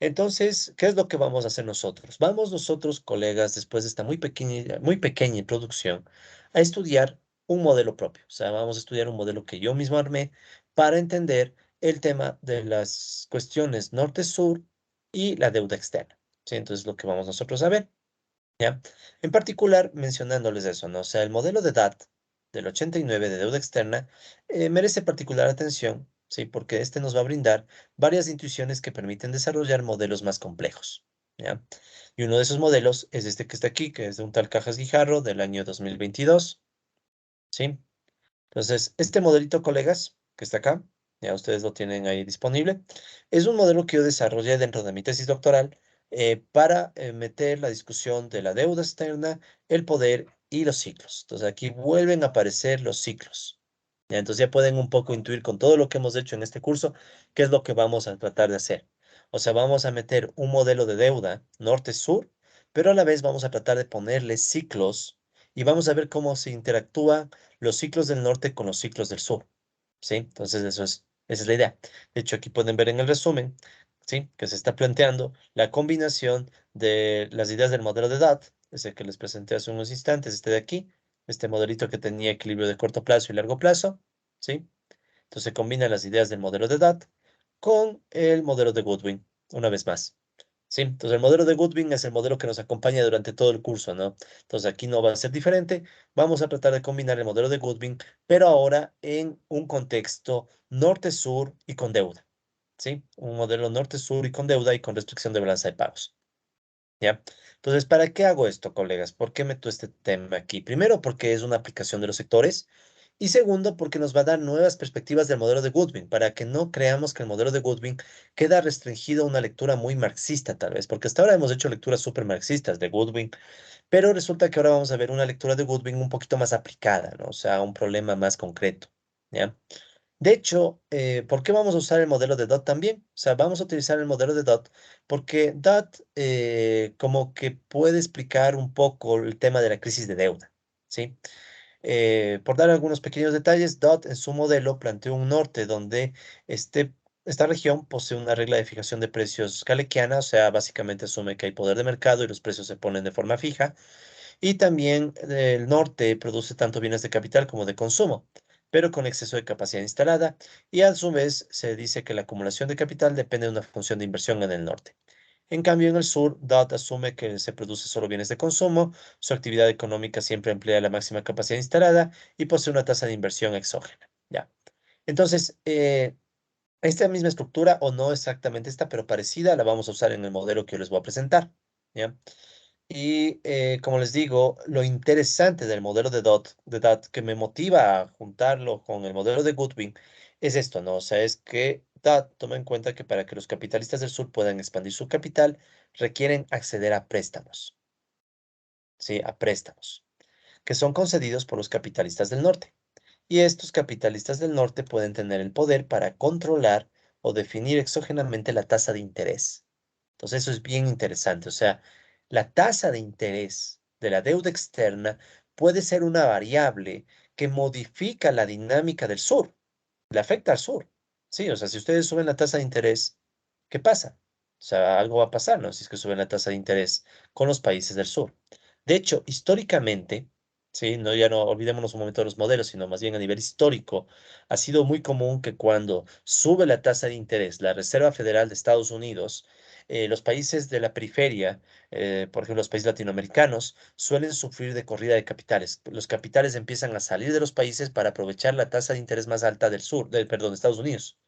Entonces, ¿qué es lo que vamos a hacer nosotros? Vamos nosotros, colegas, después de esta muy pequeña introducción, a estudiar un modelo propio. O sea, vamos a estudiar un modelo que yo mismo armé para entender el tema de las cuestiones norte-sur y la deuda externa. ¿Sí? Entonces, lo que vamos nosotros a ver. ¿Ya? En particular, mencionándoles eso, ¿no? O sea, el modelo de DAT del 89 de deuda externa merece particular atención, ¿sí? Porque este nos va a brindar varias intuiciones que permiten desarrollar modelos más complejos, ¿ya? Y uno de esos modelos es este que está aquí, que es de un tal Cajas Guijarro del año 2022, ¿sí? Entonces, este modelito, colegas, que está acá, ya ustedes lo tienen ahí disponible, es un modelo que yo desarrollé dentro de mi tesis doctoral para meter la discusión de la deuda externa, el poder y los ciclos. Entonces, aquí vuelven a aparecer los ciclos. Ya, entonces ya pueden un poco intuir con todo lo que hemos hecho en este curso, qué es lo que vamos a tratar de hacer. O sea, vamos a meter un modelo de deuda norte-sur, pero a la vez vamos a tratar de ponerle ciclos y vamos a ver cómo se interactúa los ciclos del norte con los ciclos del sur, ¿sí? Entonces, esa es la idea. De hecho, aquí pueden ver en el resumen, ¿sí? Que se está planteando la combinación de las ideas del modelo de DAT, ese que les presenté hace unos instantes, este de aquí, este modelito que tenía equilibrio de corto plazo y largo plazo, ¿sí? Entonces, se combinan las ideas del modelo de DAT con el modelo de Goodwin, una vez más. Sí, entonces el modelo de Goodwin es el modelo que nos acompaña durante todo el curso, ¿no? Entonces aquí no va a ser diferente. Vamos a tratar de combinar el modelo de Goodwin, pero ahora en un contexto norte-sur y con deuda, ¿sí? Un modelo norte-sur y con deuda y con restricción de balanza de pagos, ¿ya? Entonces, ¿para qué hago esto, colegas? ¿Por qué meto este tema aquí? Primero, porque es una aplicación de los sectores. Y segundo, porque nos va a dar nuevas perspectivas del modelo de Goodwin, para que no creamos que el modelo de Goodwin queda restringido a una lectura muy marxista, tal vez, porque hasta ahora hemos hecho lecturas súper marxistas de Goodwin, pero resulta que ahora vamos a ver una lectura de Goodwin un poquito más aplicada, ¿no? O sea, un problema más concreto, ¿ya? De hecho, ¿por qué vamos a usar el modelo de DOT también? O sea, vamos a utilizar el modelo de DOT porque DOT como que puede explicar un poco el tema de la crisis de deuda, ¿sí? Por dar algunos pequeños detalles, DOT en su modelo planteó un norte donde esta región posee una regla de fijación de precios galequiana, o sea, básicamente asume que hay poder de mercado y los precios se ponen de forma fija. Y también el norte produce tanto bienes de capital como de consumo, pero con exceso de capacidad instalada. Y a su vez se dice que la acumulación de capital depende de una función de inversión en el norte. En cambio, en el sur, DOT asume que se produce solo bienes de consumo, su actividad económica siempre emplea la máxima capacidad instalada y posee una tasa de inversión exógena. Ya. Entonces, esta misma estructura, o no exactamente esta, pero parecida, la vamos a usar en el modelo que yo les voy a presentar. ¿Ya? Y como les digo, lo interesante del modelo de DAT que me motiva a juntarlo con el modelo de Goodwin es esto, ¿no? O sea, es que DAT toma en cuenta que para que los capitalistas del sur puedan expandir su capital, requieren acceder a préstamos, ¿sí? A préstamos, que son concedidos por los capitalistas del norte. Y estos capitalistas del norte pueden tener el poder para controlar o definir exógenamente la tasa de interés. Entonces eso es bien interesante. O sea, la tasa de interés de la deuda externa puede ser una variable que modifica la dinámica del sur, le afecta al sur. Sí, o sea, si ustedes suben la tasa de interés, ¿qué pasa? O sea, algo va a pasar, ¿no? Si es que suben la tasa de interés con los países del sur. De hecho, históricamente, sí, no, ya no olvidémonos un momento de los modelos, sino más bien a nivel histórico, ha sido muy común que cuando sube la tasa de interés la Reserva Federal de Estados Unidos, los países de la periferia, por ejemplo, los países latinoamericanos, suelen sufrir de corrida de capitales. Los capitales empiezan a salir de los países para aprovechar la tasa de interés más alta del sur, perdón, de Estados Unidos.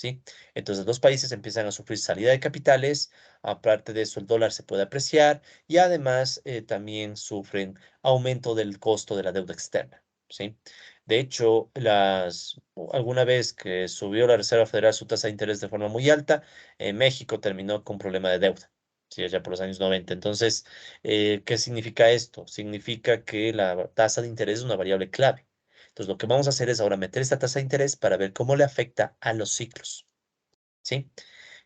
¿Sí? Entonces los países empiezan a sufrir salida de capitales, aparte de eso el dólar se puede apreciar y además también sufren aumento del costo de la deuda externa, ¿sí? De hecho, alguna vez que subió la Reserva Federal su tasa de interés de forma muy alta, México terminó con un problema de deuda, ¿sí? Allá por los años 90. Entonces, ¿qué significa esto? Significa que la tasa de interés es una variable clave. Entonces, lo que vamos a hacer es ahora meter esta tasa de interés para ver cómo le afecta a los ciclos, ¿sí?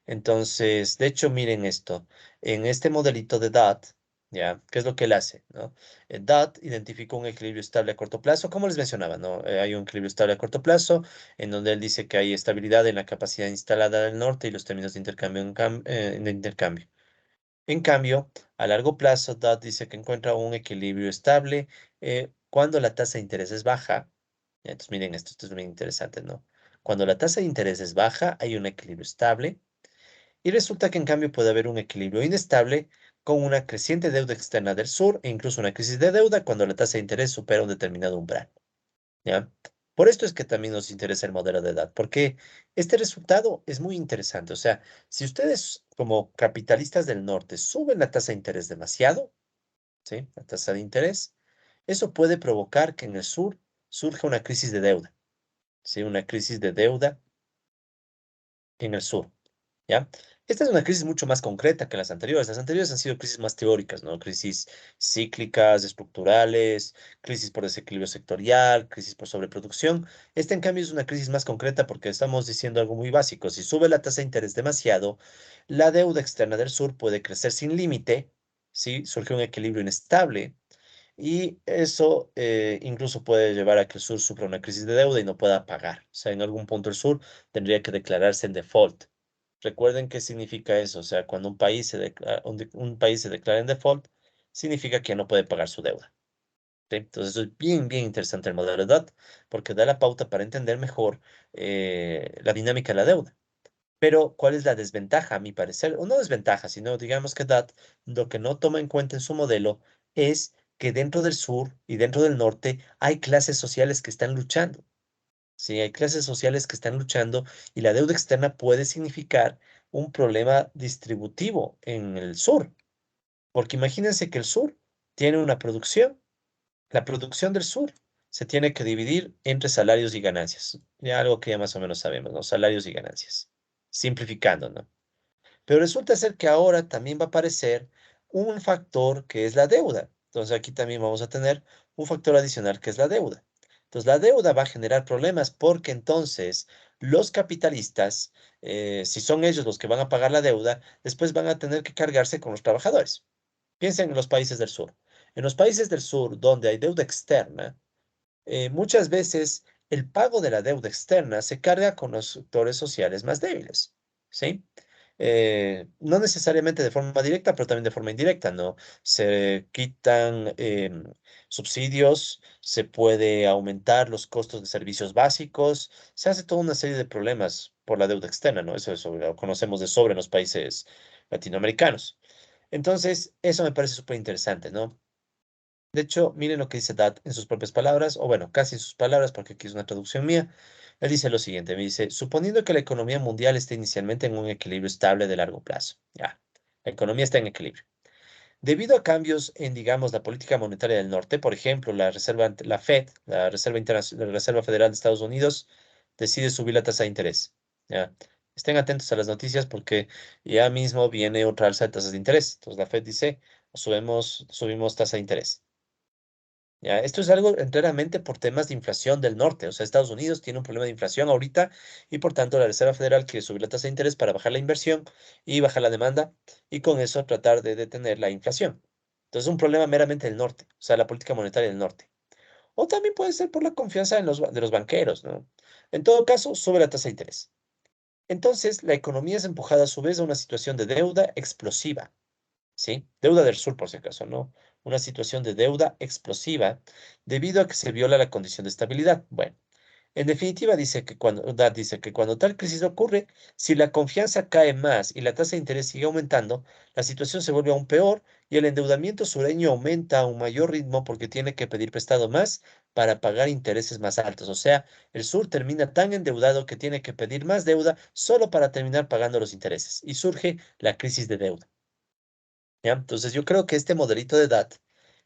Entonces, de hecho, miren esto. En este modelito de DAT, ¿ya? ¿Qué es lo que él hace, no? DAT identifica un equilibrio estable a corto plazo, como les mencionaba, ¿no? Hay un equilibrio estable a corto plazo, en donde él dice que hay estabilidad en la capacidad instalada del norte y los términos de intercambio de intercambio. En cambio, a largo plazo, DAT dice que encuentra un equilibrio estable cuando la tasa de interés es baja. Entonces, miren esto es muy interesante, ¿no? Cuando la tasa de interés es baja, hay un equilibrio estable y resulta que en cambio puede haber un equilibrio inestable con una creciente deuda externa del sur e incluso una crisis de deuda cuando la tasa de interés supera un determinado umbral, ¿ya? Por esto es que también nos interesa el modelo de edad, porque este resultado es muy interesante. O sea, si ustedes como capitalistas del norte suben la tasa de interés demasiado, ¿sí? La tasa de interés, eso puede provocar que en el sur surja una crisis de deuda, ¿sí? Una crisis de deuda en el sur. ¿Ya? Esta es una crisis mucho más concreta que las anteriores. Las anteriores han sido crisis más teóricas, ¿no? Crisis cíclicas, estructurales, crisis por desequilibrio sectorial, crisis por sobreproducción. Esta, en cambio, es una crisis más concreta porque estamos diciendo algo muy básico. Si sube la tasa de interés demasiado, la deuda externa del sur puede crecer sin límite, ¿sí? Surge un equilibrio inestable y eso incluso puede llevar a que el sur sufra una crisis de deuda y no pueda pagar. O sea, en algún punto el sur tendría que declararse en default. Recuerden qué significa eso. O sea, cuando un país se declara en default, significa que no puede pagar su deuda. ¿Sí? Entonces, eso es bien, bien interesante el modelo de DAT, porque da la pauta para entender mejor la dinámica de la deuda. Pero, ¿cuál es la desventaja, a mi parecer? O no desventaja, sino digamos que DAT lo que no toma en cuenta en su modelo es que dentro del sur y dentro del norte hay clases sociales que están luchando. Sí, hay clases sociales que están luchando y la deuda externa puede significar un problema distributivo en el sur, porque imagínense que el sur tiene una producción, la producción del sur se tiene que dividir entre salarios y ganancias, ya algo que ya más o menos sabemos, ¿no? Salarios y ganancias, simplificando, ¿no? Pero resulta ser que ahora también va a aparecer un factor que es la deuda. Entonces aquí también vamos a tener un factor adicional que es la deuda. Entonces la deuda va a generar problemas porque entonces los capitalistas, si son ellos los que van a pagar la deuda, después van a tener que cargarse con los trabajadores. Piensen en los países del sur. En los países del sur donde hay deuda externa, muchas veces el pago de la deuda externa se carga con los sectores sociales más débiles, ¿sí? No necesariamente de forma directa, pero también de forma indirecta, ¿no? Se quitan subsidios, se puede aumentar los costos de servicios básicos, se hace toda una serie de problemas por la deuda externa, ¿no? Eso lo conocemos de sobra en los países latinoamericanos. Entonces, eso me parece súper interesante, ¿no? De hecho, miren lo que dice Dad en sus propias palabras, o bueno, casi en sus palabras, porque aquí es una traducción mía. Él dice lo siguiente, me dice, suponiendo que la economía mundial esté inicialmente en un equilibrio estable de largo plazo. Ya, la economía está en equilibrio. Debido a cambios en, digamos, la política monetaria del norte, por ejemplo, la Fed, la Reserva Federal de Estados Unidos, decide subir la tasa de interés. Ya, estén atentos a las noticias porque ya mismo viene otra alza de tasas de interés. Entonces la Fed dice, subimos tasa de interés. Ya, esto es algo enteramente por temas de inflación del norte. O sea, Estados Unidos tiene un problema de inflación ahorita y por tanto la Reserva Federal quiere subir la tasa de interés para bajar la inversión y bajar la demanda y con eso tratar de detener la inflación. Entonces, es un problema meramente del norte, o sea, la política monetaria del norte. O también puede ser por la confianza de los banqueros, ¿no? En todo caso, sube la tasa de interés. Entonces, la economía es empujada a su vez a una situación de deuda explosiva. ¿Sí? Deuda del sur, por si acaso, ¿no? Una situación de deuda explosiva debido a que se viola la condición de estabilidad. Bueno, En definitiva, dice que cuando tal crisis ocurre, si la confianza cae más y la tasa de interés sigue aumentando, la situación se vuelve aún peor y el endeudamiento sureño aumenta a un mayor ritmo porque tiene que pedir prestado más para pagar intereses más altos. O sea, el sur termina tan endeudado que tiene que pedir más deuda solo para terminar pagando los intereses y surge la crisis de deuda. ¿Ya? Entonces yo creo que este modelito de edad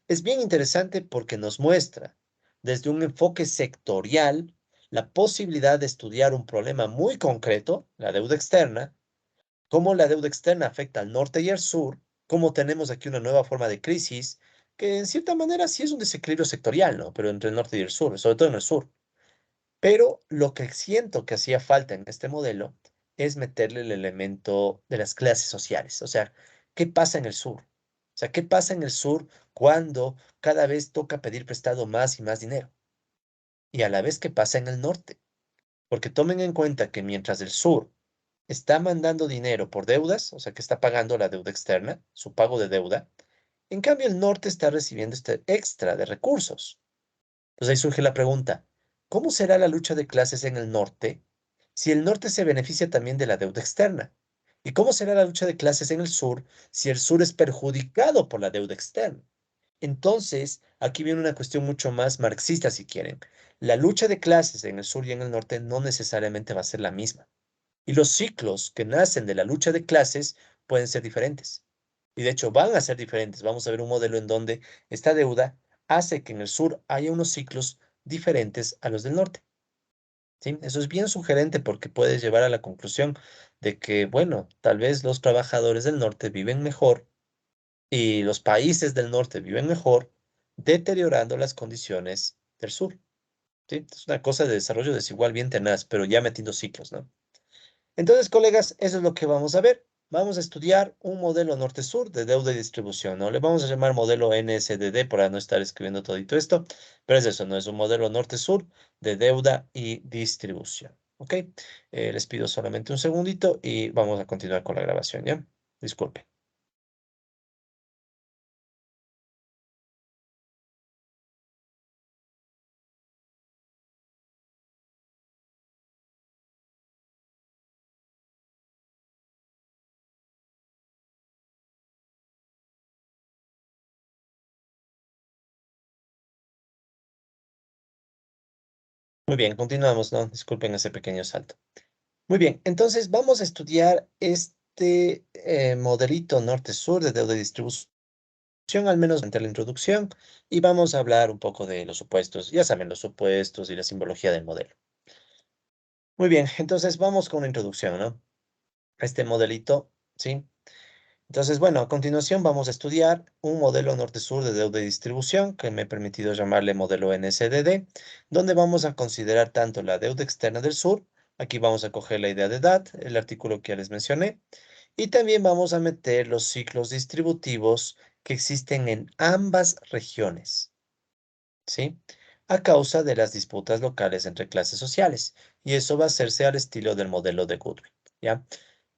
es bien interesante porque nos muestra desde un enfoque sectorial la posibilidad de estudiar un problema muy concreto, la deuda externa, cómo la deuda externa afecta al norte y al sur, cómo tenemos aquí una nueva forma de crisis, que en cierta manera sí es un desequilibrio sectorial, ¿no? Pero entre el norte y el sur, sobre todo en el sur. Pero lo que siento que hacía falta en este modelo es meterle el elemento de las clases sociales. O sea, ¿qué pasa en el sur? O sea, ¿qué pasa en el sur cuando cada vez toca pedir prestado más y más dinero? Y a la vez, ¿qué pasa en el norte? Porque tomen en cuenta que mientras el sur está mandando dinero por deudas, o sea, que está pagando la deuda externa, su pago de deuda, en cambio el norte está recibiendo este extra de recursos. Entonces ahí surge la pregunta, ¿cómo será la lucha de clases en el norte si el norte se beneficia también de la deuda externa? ¿Y cómo será la lucha de clases en el sur si el sur es perjudicado por la deuda externa? Entonces, aquí viene una cuestión mucho más marxista, si quieren. La lucha de clases en el sur y en el norte no necesariamente va a ser la misma. Y los ciclos que nacen de la lucha de clases pueden ser diferentes. Y de hecho van a ser diferentes. Vamos a ver un modelo en donde esta deuda hace que en el sur haya unos ciclos diferentes a los del norte. ¿Sí? Eso es bien sugerente porque puede llevar a la conclusión de que, bueno, tal vez los trabajadores del norte viven mejor y los países del norte viven mejor, deteriorando las condiciones del sur. ¿Sí? Es una cosa de desarrollo desigual bien tenaz, pero ya metiendo ciclos, ¿no? Entonces, colegas, eso es lo que vamos a ver. Vamos a estudiar un modelo norte-sur de deuda y distribución, ¿no? Le vamos a llamar modelo NSDD para no estar escribiendo todito esto, pero es eso, ¿no? Es un modelo norte-sur de deuda y distribución, ¿ok? Les pido solamente un segundito y vamos a continuar con la grabación, ¿ya? Disculpe. Muy bien, continuamos, ¿no? Disculpen ese pequeño salto. Muy bien, entonces vamos a estudiar este modelito norte-sur de deuda y distribución al menos durante la introducción, y vamos a hablar un poco de los supuestos, ya saben, los supuestos y la simbología del modelo. Muy bien, entonces vamos con una introducción, ¿no? A este modelito, ¿sí? Entonces, bueno, a continuación vamos a estudiar un modelo norte-sur de deuda y distribución, que me he permitido llamarle modelo NSDD, donde vamos a considerar tanto la deuda externa del sur, aquí vamos a coger la idea de edad, el artículo que ya les mencioné, y también vamos a meter los ciclos distributivos que existen en ambas regiones. ¿Sí? A causa de las disputas locales entre clases sociales. Y eso va a hacerse al estilo del modelo de Goodwin, ¿ya?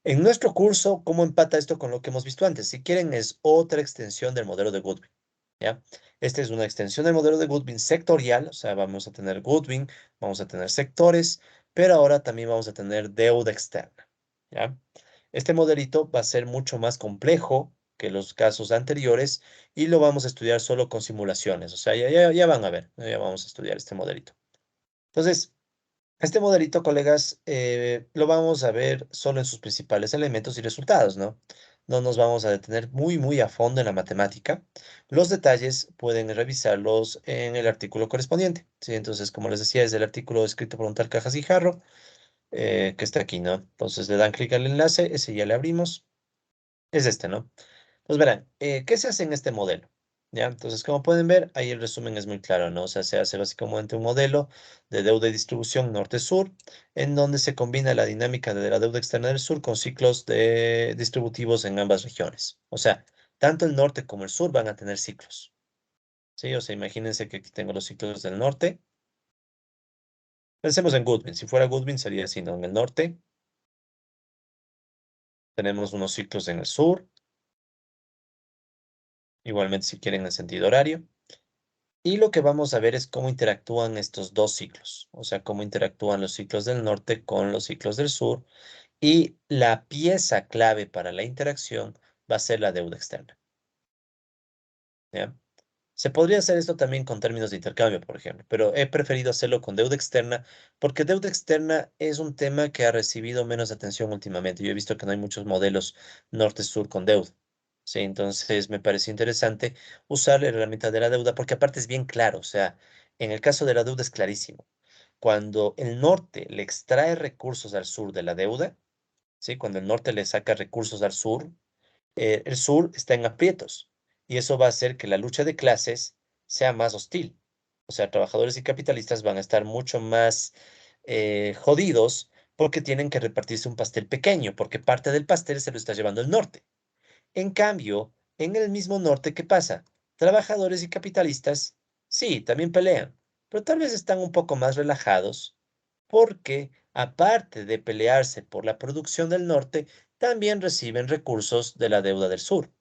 En nuestro curso, ¿cómo empata esto con lo que hemos visto antes? Si quieren, es otra extensión del modelo de Goodwin, ¿ya? Esta es una extensión del modelo de Goodwin sectorial, o sea, vamos a tener Goodwin, vamos a tener sectores, pero ahora también vamos a tener deuda externa, ¿ya? Este modelito va a ser mucho más complejo que los casos anteriores y lo vamos a estudiar solo con simulaciones. O sea, ya van a ver, ya vamos a estudiar este modelito. Entonces, este modelito, colegas, lo vamos a ver solo en sus principales elementos y resultados, ¿no? No nos vamos a detener muy a fondo en la matemática. Los detalles pueden revisarlos en el artículo correspondiente, ¿sí? Entonces, como les decía, es el artículo escrito por un tal Cajas y Jarro, que está aquí, ¿no? Entonces, le dan clic al enlace, ese ya le abrimos. Es este, ¿no? Pues verán, ¿qué se hace en este modelo? ¿Ya? Entonces, como pueden ver, ahí el resumen es muy claro, ¿no? O sea, se hace básicamente un modelo de deuda y distribución norte-sur, en donde se combina la dinámica de la deuda externa del sur con ciclos de distributivos en ambas regiones. O sea, tanto el norte como el sur van a tener ciclos, ¿sí? O sea, imagínense que aquí tengo los ciclos del norte. Pensemos en Goodwin. Si fuera Goodwin sería así, ¿no? En el norte tenemos unos ciclos en el sur, igualmente si quieren en sentido horario. Y lo que vamos a ver es cómo interactúan estos dos ciclos, o sea, cómo interactúan los ciclos del norte con los ciclos del sur. Y la pieza clave para la interacción va a ser la deuda externa, ¿ya? Se podría hacer esto también con términos de intercambio, por ejemplo, pero he preferido hacerlo con deuda externa porque deuda externa es un tema que ha recibido menos atención últimamente. Yo he visto que no hay muchos modelos norte-sur con deuda. Sí, entonces me parece interesante usar la herramienta de la deuda porque aparte es bien claro, o sea, en el caso de la deuda es clarísimo. Cuando el norte le extrae recursos al sur de la deuda, ¿sí? Cuando el norte le saca recursos al sur, el sur está en aprietos y eso va a hacer que la lucha de clases sea más hostil. O sea, trabajadores y capitalistas van a estar mucho más jodidos porque tienen que repartirse un pastel pequeño, porque parte del pastel se lo está llevando el norte. En cambio, en el mismo norte, ¿qué pasa? Trabajadores y capitalistas, sí, también pelean, pero tal vez están un poco más relajados porque, aparte de pelearse por la producción del norte, también reciben recursos de la deuda del sur.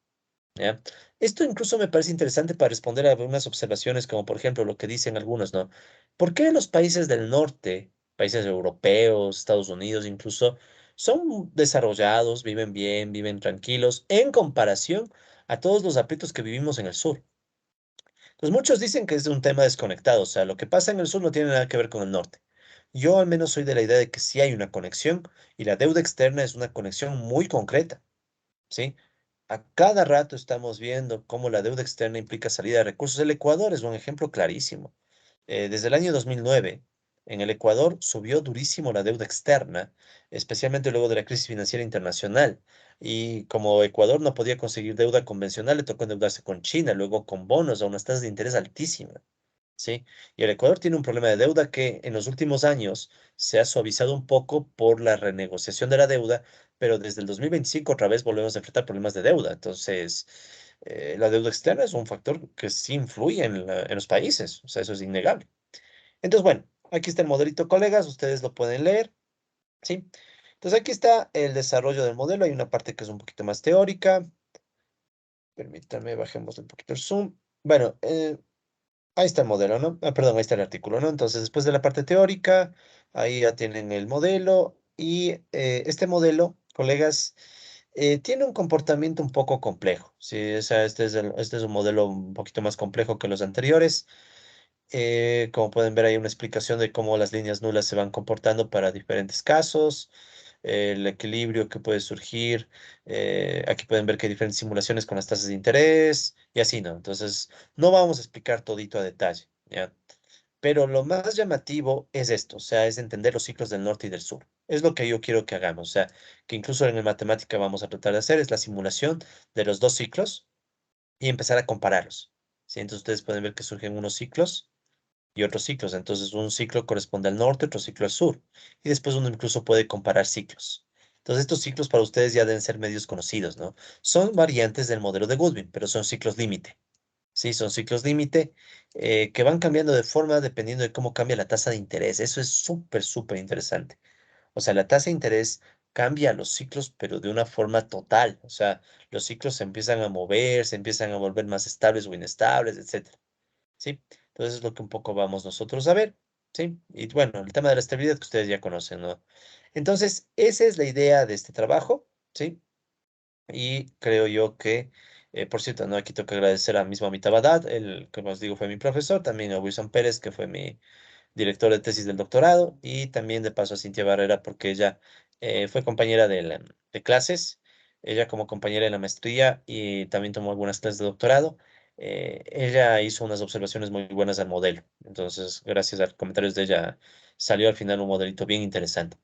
¿Ya? Esto incluso me parece interesante para responder a algunas observaciones, como por ejemplo lo que dicen algunos, ¿no? ¿Por qué los países del norte, países europeos, Estados Unidos incluso, son desarrollados, viven bien, viven tranquilos, en comparación a todos los aprietos que vivimos en el sur? Pues muchos dicen que es un tema desconectado, o sea, lo que pasa en el sur no tiene nada que ver con el norte. Yo al menos soy de la idea de que sí hay una conexión y la deuda externa es una conexión muy concreta. ¿Sí? A cada rato estamos viendo cómo la deuda externa implica salida de recursos. El Ecuador es un ejemplo clarísimo. Desde el año 2009, en el Ecuador subió durísimo la deuda externa, especialmente luego de la crisis financiera internacional. Y como Ecuador no podía conseguir deuda convencional, le tocó endeudarse con China, luego con bonos a unas tasas de interés altísimas. ¿Sí? Y el Ecuador tiene un problema de deuda que en los últimos años se ha suavizado un poco por la renegociación de la deuda, pero desde el 2025 otra vez volvemos a enfrentar problemas de deuda. Entonces, la deuda externa es un factor que sí influye en los países, o sea, eso es innegable. Entonces, bueno, aquí está el modelito, colegas, ustedes lo pueden leer, ¿sí? Entonces, aquí está el desarrollo del modelo, hay una parte que es un poquito más teórica. Permítanme, bajemos un poquito el zoom. Bueno, ahí está el modelo, ¿no? Ah, perdón, ahí está el artículo, ¿no? Entonces, después de la parte teórica, ahí ya tienen el modelo y este modelo, colegas, tiene un comportamiento un poco complejo, ¿sí? O sea, este es un modelo un poquito más complejo que los anteriores. Como pueden ver, hay una explicación de cómo las líneas nulas se van comportando para diferentes casos, el equilibrio que puede surgir. Aquí pueden ver que hay diferentes simulaciones con las tasas de interés y así, ¿no? Entonces, no vamos a explicar todito a detalle, ¿ya? Pero lo más llamativo es esto, o sea, es entender los ciclos del norte y del sur. Es lo que yo quiero que hagamos, o sea, que incluso en la matemática vamos a tratar de hacer, es la simulación de los dos ciclos y empezar a compararlos. ¿Sí? Entonces ustedes pueden ver que surgen unos ciclos y otros ciclos. Entonces, un ciclo corresponde al norte, otro ciclo al sur. Y después uno incluso puede comparar ciclos. Entonces, estos ciclos para ustedes ya deben ser medios conocidos, ¿no? Son variantes del modelo de Goodwin, pero son ciclos límite. Sí, son ciclos límite que van cambiando de forma dependiendo de cómo cambia la tasa de interés. Eso es súper, súper interesante. O sea, la tasa de interés cambia los ciclos, pero de una forma total. O sea, los ciclos se empiezan a mover, se empiezan a volver más estables o inestables, etcétera. ¿Sí? Entonces es lo que un poco vamos nosotros a ver, ¿sí? Y bueno, el tema de la estabilidad que ustedes ya conocen, ¿no? Entonces, esa es la idea de este trabajo, ¿sí? Y creo yo que, por cierto, ¿no? Aquí tengo que agradecer a mismo Amitabh Haddad, el que os digo fue mi profesor, también a Wilson Pérez, que fue mi director de tesis del doctorado, y también de paso a Cintia Barrera, porque ella fue compañera de clases, ella como compañera de la maestría y también tomó algunas clases de doctorado. Ella hizo unas observaciones muy buenas al modelo, entonces gracias a los comentarios de ella salió al final un modelito bien interesante.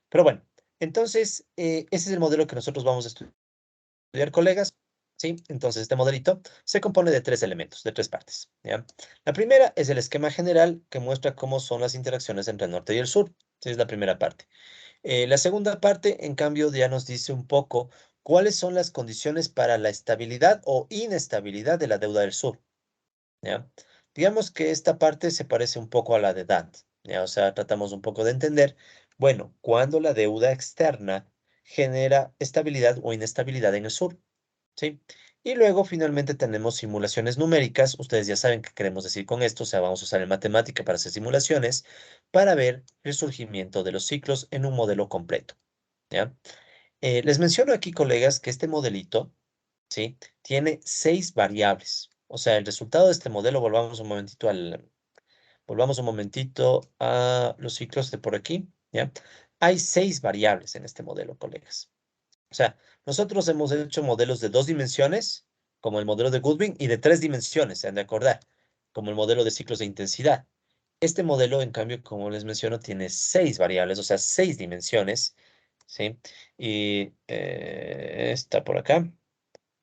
Pero bueno, entonces ese es el modelo que nosotros vamos a estudiar, colegas. Sí, entonces este modelito se compone de tres elementos, de tres partes, ¿ya? La primera es el esquema general que muestra cómo son las interacciones entre el norte y el sur. Esa es la primera parte. La segunda parte, en cambio, ya nos dice un poco cuáles son las condiciones para la estabilidad o inestabilidad de la deuda del sur, ¿ya? Digamos que esta parte se parece un poco a la de Dant, ¿ya? O sea, tratamos un poco de entender, bueno, cuándo la deuda externa genera estabilidad o inestabilidad en el sur. ¿Sí? Y luego finalmente tenemos simulaciones numéricas. Ustedes ya saben qué queremos decir con esto. O sea, vamos a usar en matemática para hacer simulaciones para ver el surgimiento de los ciclos en un modelo completo. ¿Ya? Les menciono aquí, colegas, que este modelito, ¿sí? Tiene 6 variables. O sea, el resultado de este modelo, volvamos un momentito a los ciclos de por aquí, ¿ya? Hay 6 variables en este modelo, colegas. O sea, nosotros hemos hecho modelos de 2 dimensiones, como el modelo de Goodwin, y de 3 dimensiones, se han de acordar, como el modelo de ciclos de intensidad. Este modelo, en cambio, como les menciono, tiene 6 variables, o sea, 6 dimensiones, ¿sí? Y está por acá.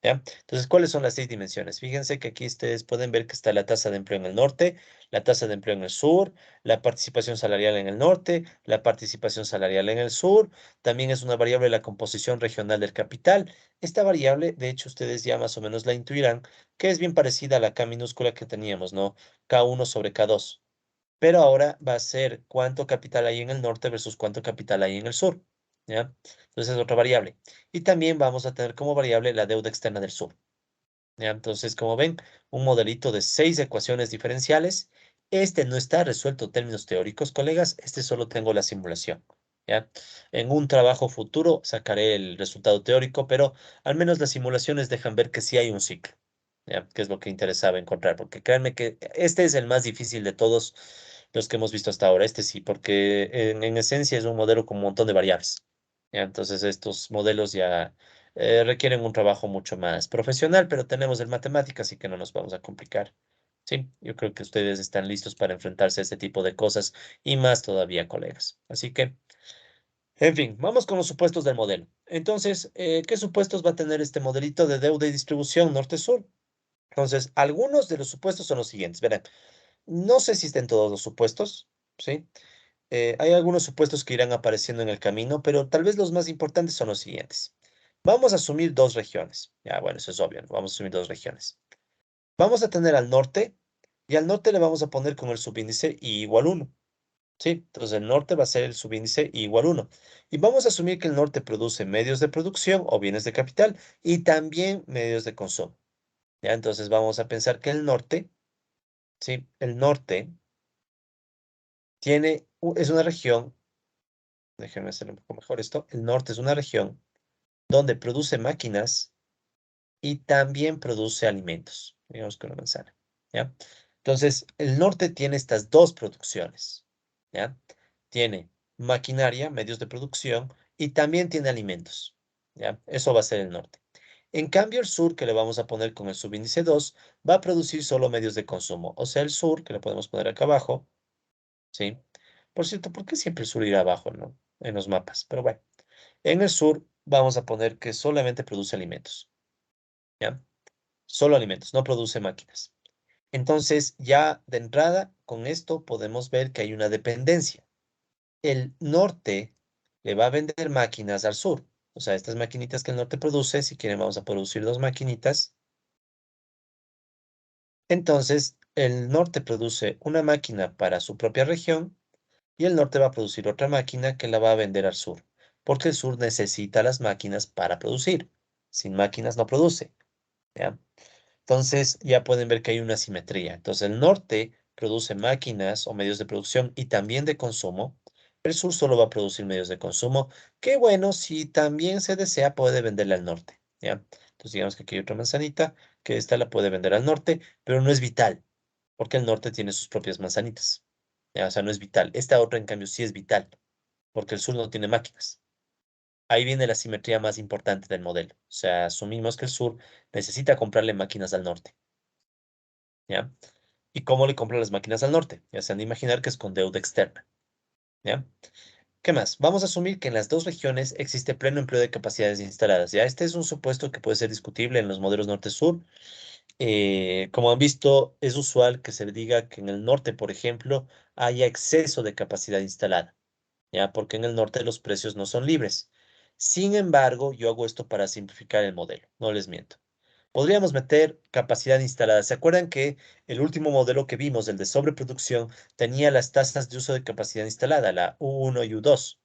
¿Ya? Entonces, ¿cuáles son las 6 dimensiones? Fíjense que aquí ustedes pueden ver que está la tasa de empleo en el norte, la tasa de empleo en el sur, la participación salarial en el norte, la participación salarial en el sur. También es una variable la composición regional del capital. Esta variable, de hecho, ustedes ya más o menos la intuirán, que es bien parecida a la K minúscula que teníamos, ¿no? K1 sobre K2. Pero ahora va a ser cuánto capital hay en el norte versus cuánto capital hay en el sur, ¿ya? Entonces es otra variable. Y también vamos a tener como variable la deuda externa del sur, ¿ya? Entonces, como ven, un modelito de 6 ecuaciones diferenciales. Este no está resuelto en términos teóricos, colegas. Este solo tengo la simulación, ¿ya? En un trabajo futuro sacaré el resultado teórico, pero al menos las simulaciones dejan ver que sí hay un ciclo, ¿ya? Que es lo que interesaba encontrar, porque créanme que este es el más difícil de todos los que hemos visto hasta ahora. Este sí, porque en esencia es un modelo con un montón de variables, ¿ya? Entonces, estos modelos ya requieren un trabajo mucho más profesional, pero tenemos el matemática, así que no nos vamos a complicar. Sí, yo creo que ustedes están listos para enfrentarse a este tipo de cosas y más todavía, colegas. Así que, en fin, vamos con los supuestos del modelo. Entonces, ¿qué supuestos va a tener este modelito de deuda y distribución norte-sur? Entonces, algunos de los supuestos son los siguientes. Verán, no sé si estén todos los supuestos, ¿sí? Hay algunos supuestos que irán apareciendo en el camino, pero tal vez los más importantes son los siguientes. Vamos a asumir 2 regiones. Ya, bueno, eso es obvio, ¿no? Vamos a asumir 2 regiones. Vamos a tener al norte, y al norte le vamos a poner con el subíndice i igual 1. ¿Sí? Entonces el norte va a ser el subíndice i igual 1. Y vamos a asumir que el norte produce medios de producción o bienes de capital y también medios de consumo. ¿Ya? Entonces vamos a pensar que el norte, ¿sí? El norte es una región. Déjenme hacer un poco mejor esto. El norte es una región donde produce máquinas y también produce alimentos, digamos que una manzana, ¿ya? Entonces, el norte tiene estas 2 producciones, ¿ya? Tiene maquinaria, medios de producción y también tiene alimentos, ¿ya? Eso va a ser el norte. En cambio, el sur, que le vamos a poner con el subíndice 2, va a producir solo medios de consumo. O sea, el sur, que le podemos poner acá abajo, ¿sí? Por cierto, ¿por qué siempre el sur irá abajo, no? En los mapas, pero bueno. En el sur vamos a poner que solamente produce alimentos, ¿ya? Solo alimentos, no produce máquinas. Entonces, ya de entrada, con esto podemos ver que hay una dependencia. El norte le va a vender máquinas al sur. O sea, estas maquinitas que el norte produce, si quieren vamos a producir 2 maquinitas. Entonces, el norte produce una máquina para su propia región y el norte va a producir otra máquina que la va a vender al sur, porque el sur necesita las máquinas para producir. Sin máquinas no produce, ¿ya? Entonces ya pueden ver que hay una simetría. Entonces el norte produce máquinas o medios de producción y también de consumo. El sur solo va a producir medios de consumo. Que bueno, si también se desea, puede venderle al norte, ¿ya? Entonces digamos que aquí hay otra manzanita, que esta la puede vender al norte, pero no es vital, porque el norte tiene sus propias manzanitas, ¿ya? O sea, no es vital. Esta otra, en cambio, sí es vital, porque el sur no tiene máquinas. Ahí viene la simetría más importante del modelo. O sea, asumimos que el sur necesita comprarle máquinas al norte, ¿ya? ¿Y cómo le compra las máquinas al norte? Ya se han de imaginar que es con deuda externa, ¿ya? ¿Qué más? Vamos a asumir que en las 2 regiones existe pleno empleo de capacidades instaladas, ¿ya? Este es un supuesto que puede ser discutible en los modelos norte-sur. Como han visto, es usual que se diga que en el norte, por ejemplo, haya exceso de capacidad instalada, ¿ya? Porque en el norte los precios no son libres. Sin embargo, yo hago esto para simplificar el modelo, no les miento. Podríamos meter capacidad instalada. ¿Se acuerdan que el último modelo que vimos, el de sobreproducción, tenía las tasas de uso de capacidad instalada, la U1 y U2?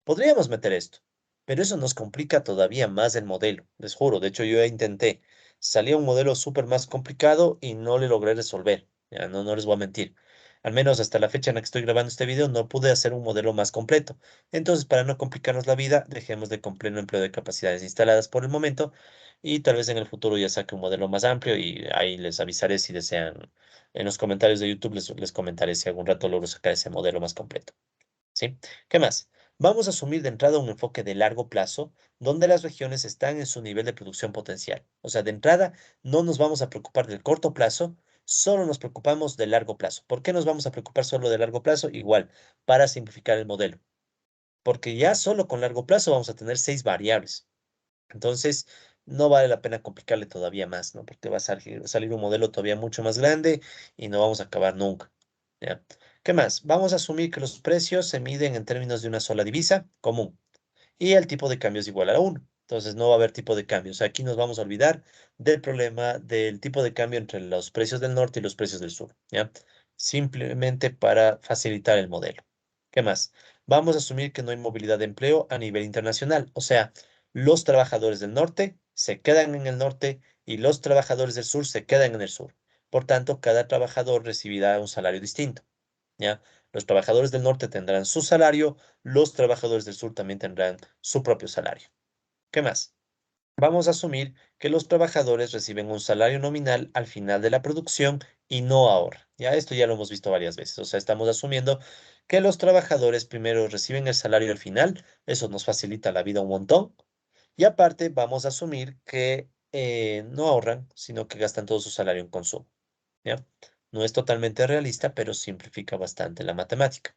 Podríamos meter esto, pero eso nos complica todavía más el modelo, les juro. De hecho, yo ya intenté. salía un modelo súper más complicado y no le logré resolver. Ya, no les voy a mentir. Al menos hasta la fecha en la que estoy grabando este video no pude hacer un modelo más completo. Entonces, para no complicarnos la vida, dejemos de completo empleo de capacidades instaladas por el momento y tal vez en el futuro ya saque un modelo más amplio y ahí les avisaré si desean. En los comentarios de YouTube les comentaré si algún rato logro sacar ese modelo más completo. ¿Sí? ¿Qué más? Vamos a asumir de entrada un enfoque de largo plazo, donde las regiones están en su nivel de producción potencial. O sea, de entrada, no nos vamos a preocupar del corto plazo, solo nos preocupamos del largo plazo. ¿Por qué nos vamos a preocupar solo del largo plazo? Igual, para simplificar el modelo. Porque ya solo con largo plazo vamos a tener 6 variables. Entonces, no vale la pena complicarle todavía más, ¿no? Porque va a salir un modelo todavía mucho más grande y no vamos a acabar nunca. ¿Ya? ¿Qué más? Vamos a asumir que los precios se miden en términos de una sola divisa común y el tipo de cambio es igual a 1. Entonces, no va a haber tipo de cambio. O sea, aquí nos vamos a olvidar del problema del tipo de cambio entre los precios del norte y los precios del sur, ¿ya? Simplemente para facilitar el modelo. ¿Qué más? Vamos a asumir que no hay movilidad de empleo a nivel internacional. O sea, los trabajadores del norte se quedan en el norte y los trabajadores del sur se quedan en el sur. Por tanto, cada trabajador recibirá un salario distinto, ¿ya? Los trabajadores del norte tendrán su salario, los trabajadores del sur también tendrán su propio salario. ¿Qué más? Vamos a asumir que los trabajadores reciben un salario nominal al final de la producción y no ahora. Ya esto ya lo hemos visto varias veces. O sea, estamos asumiendo que los trabajadores primero reciben el salario al final. Eso nos facilita la vida un montón. Y aparte, vamos a asumir que no ahorran, sino que gastan todo su salario en consumo. ¿Ya? No es totalmente realista, pero simplifica bastante la matemática.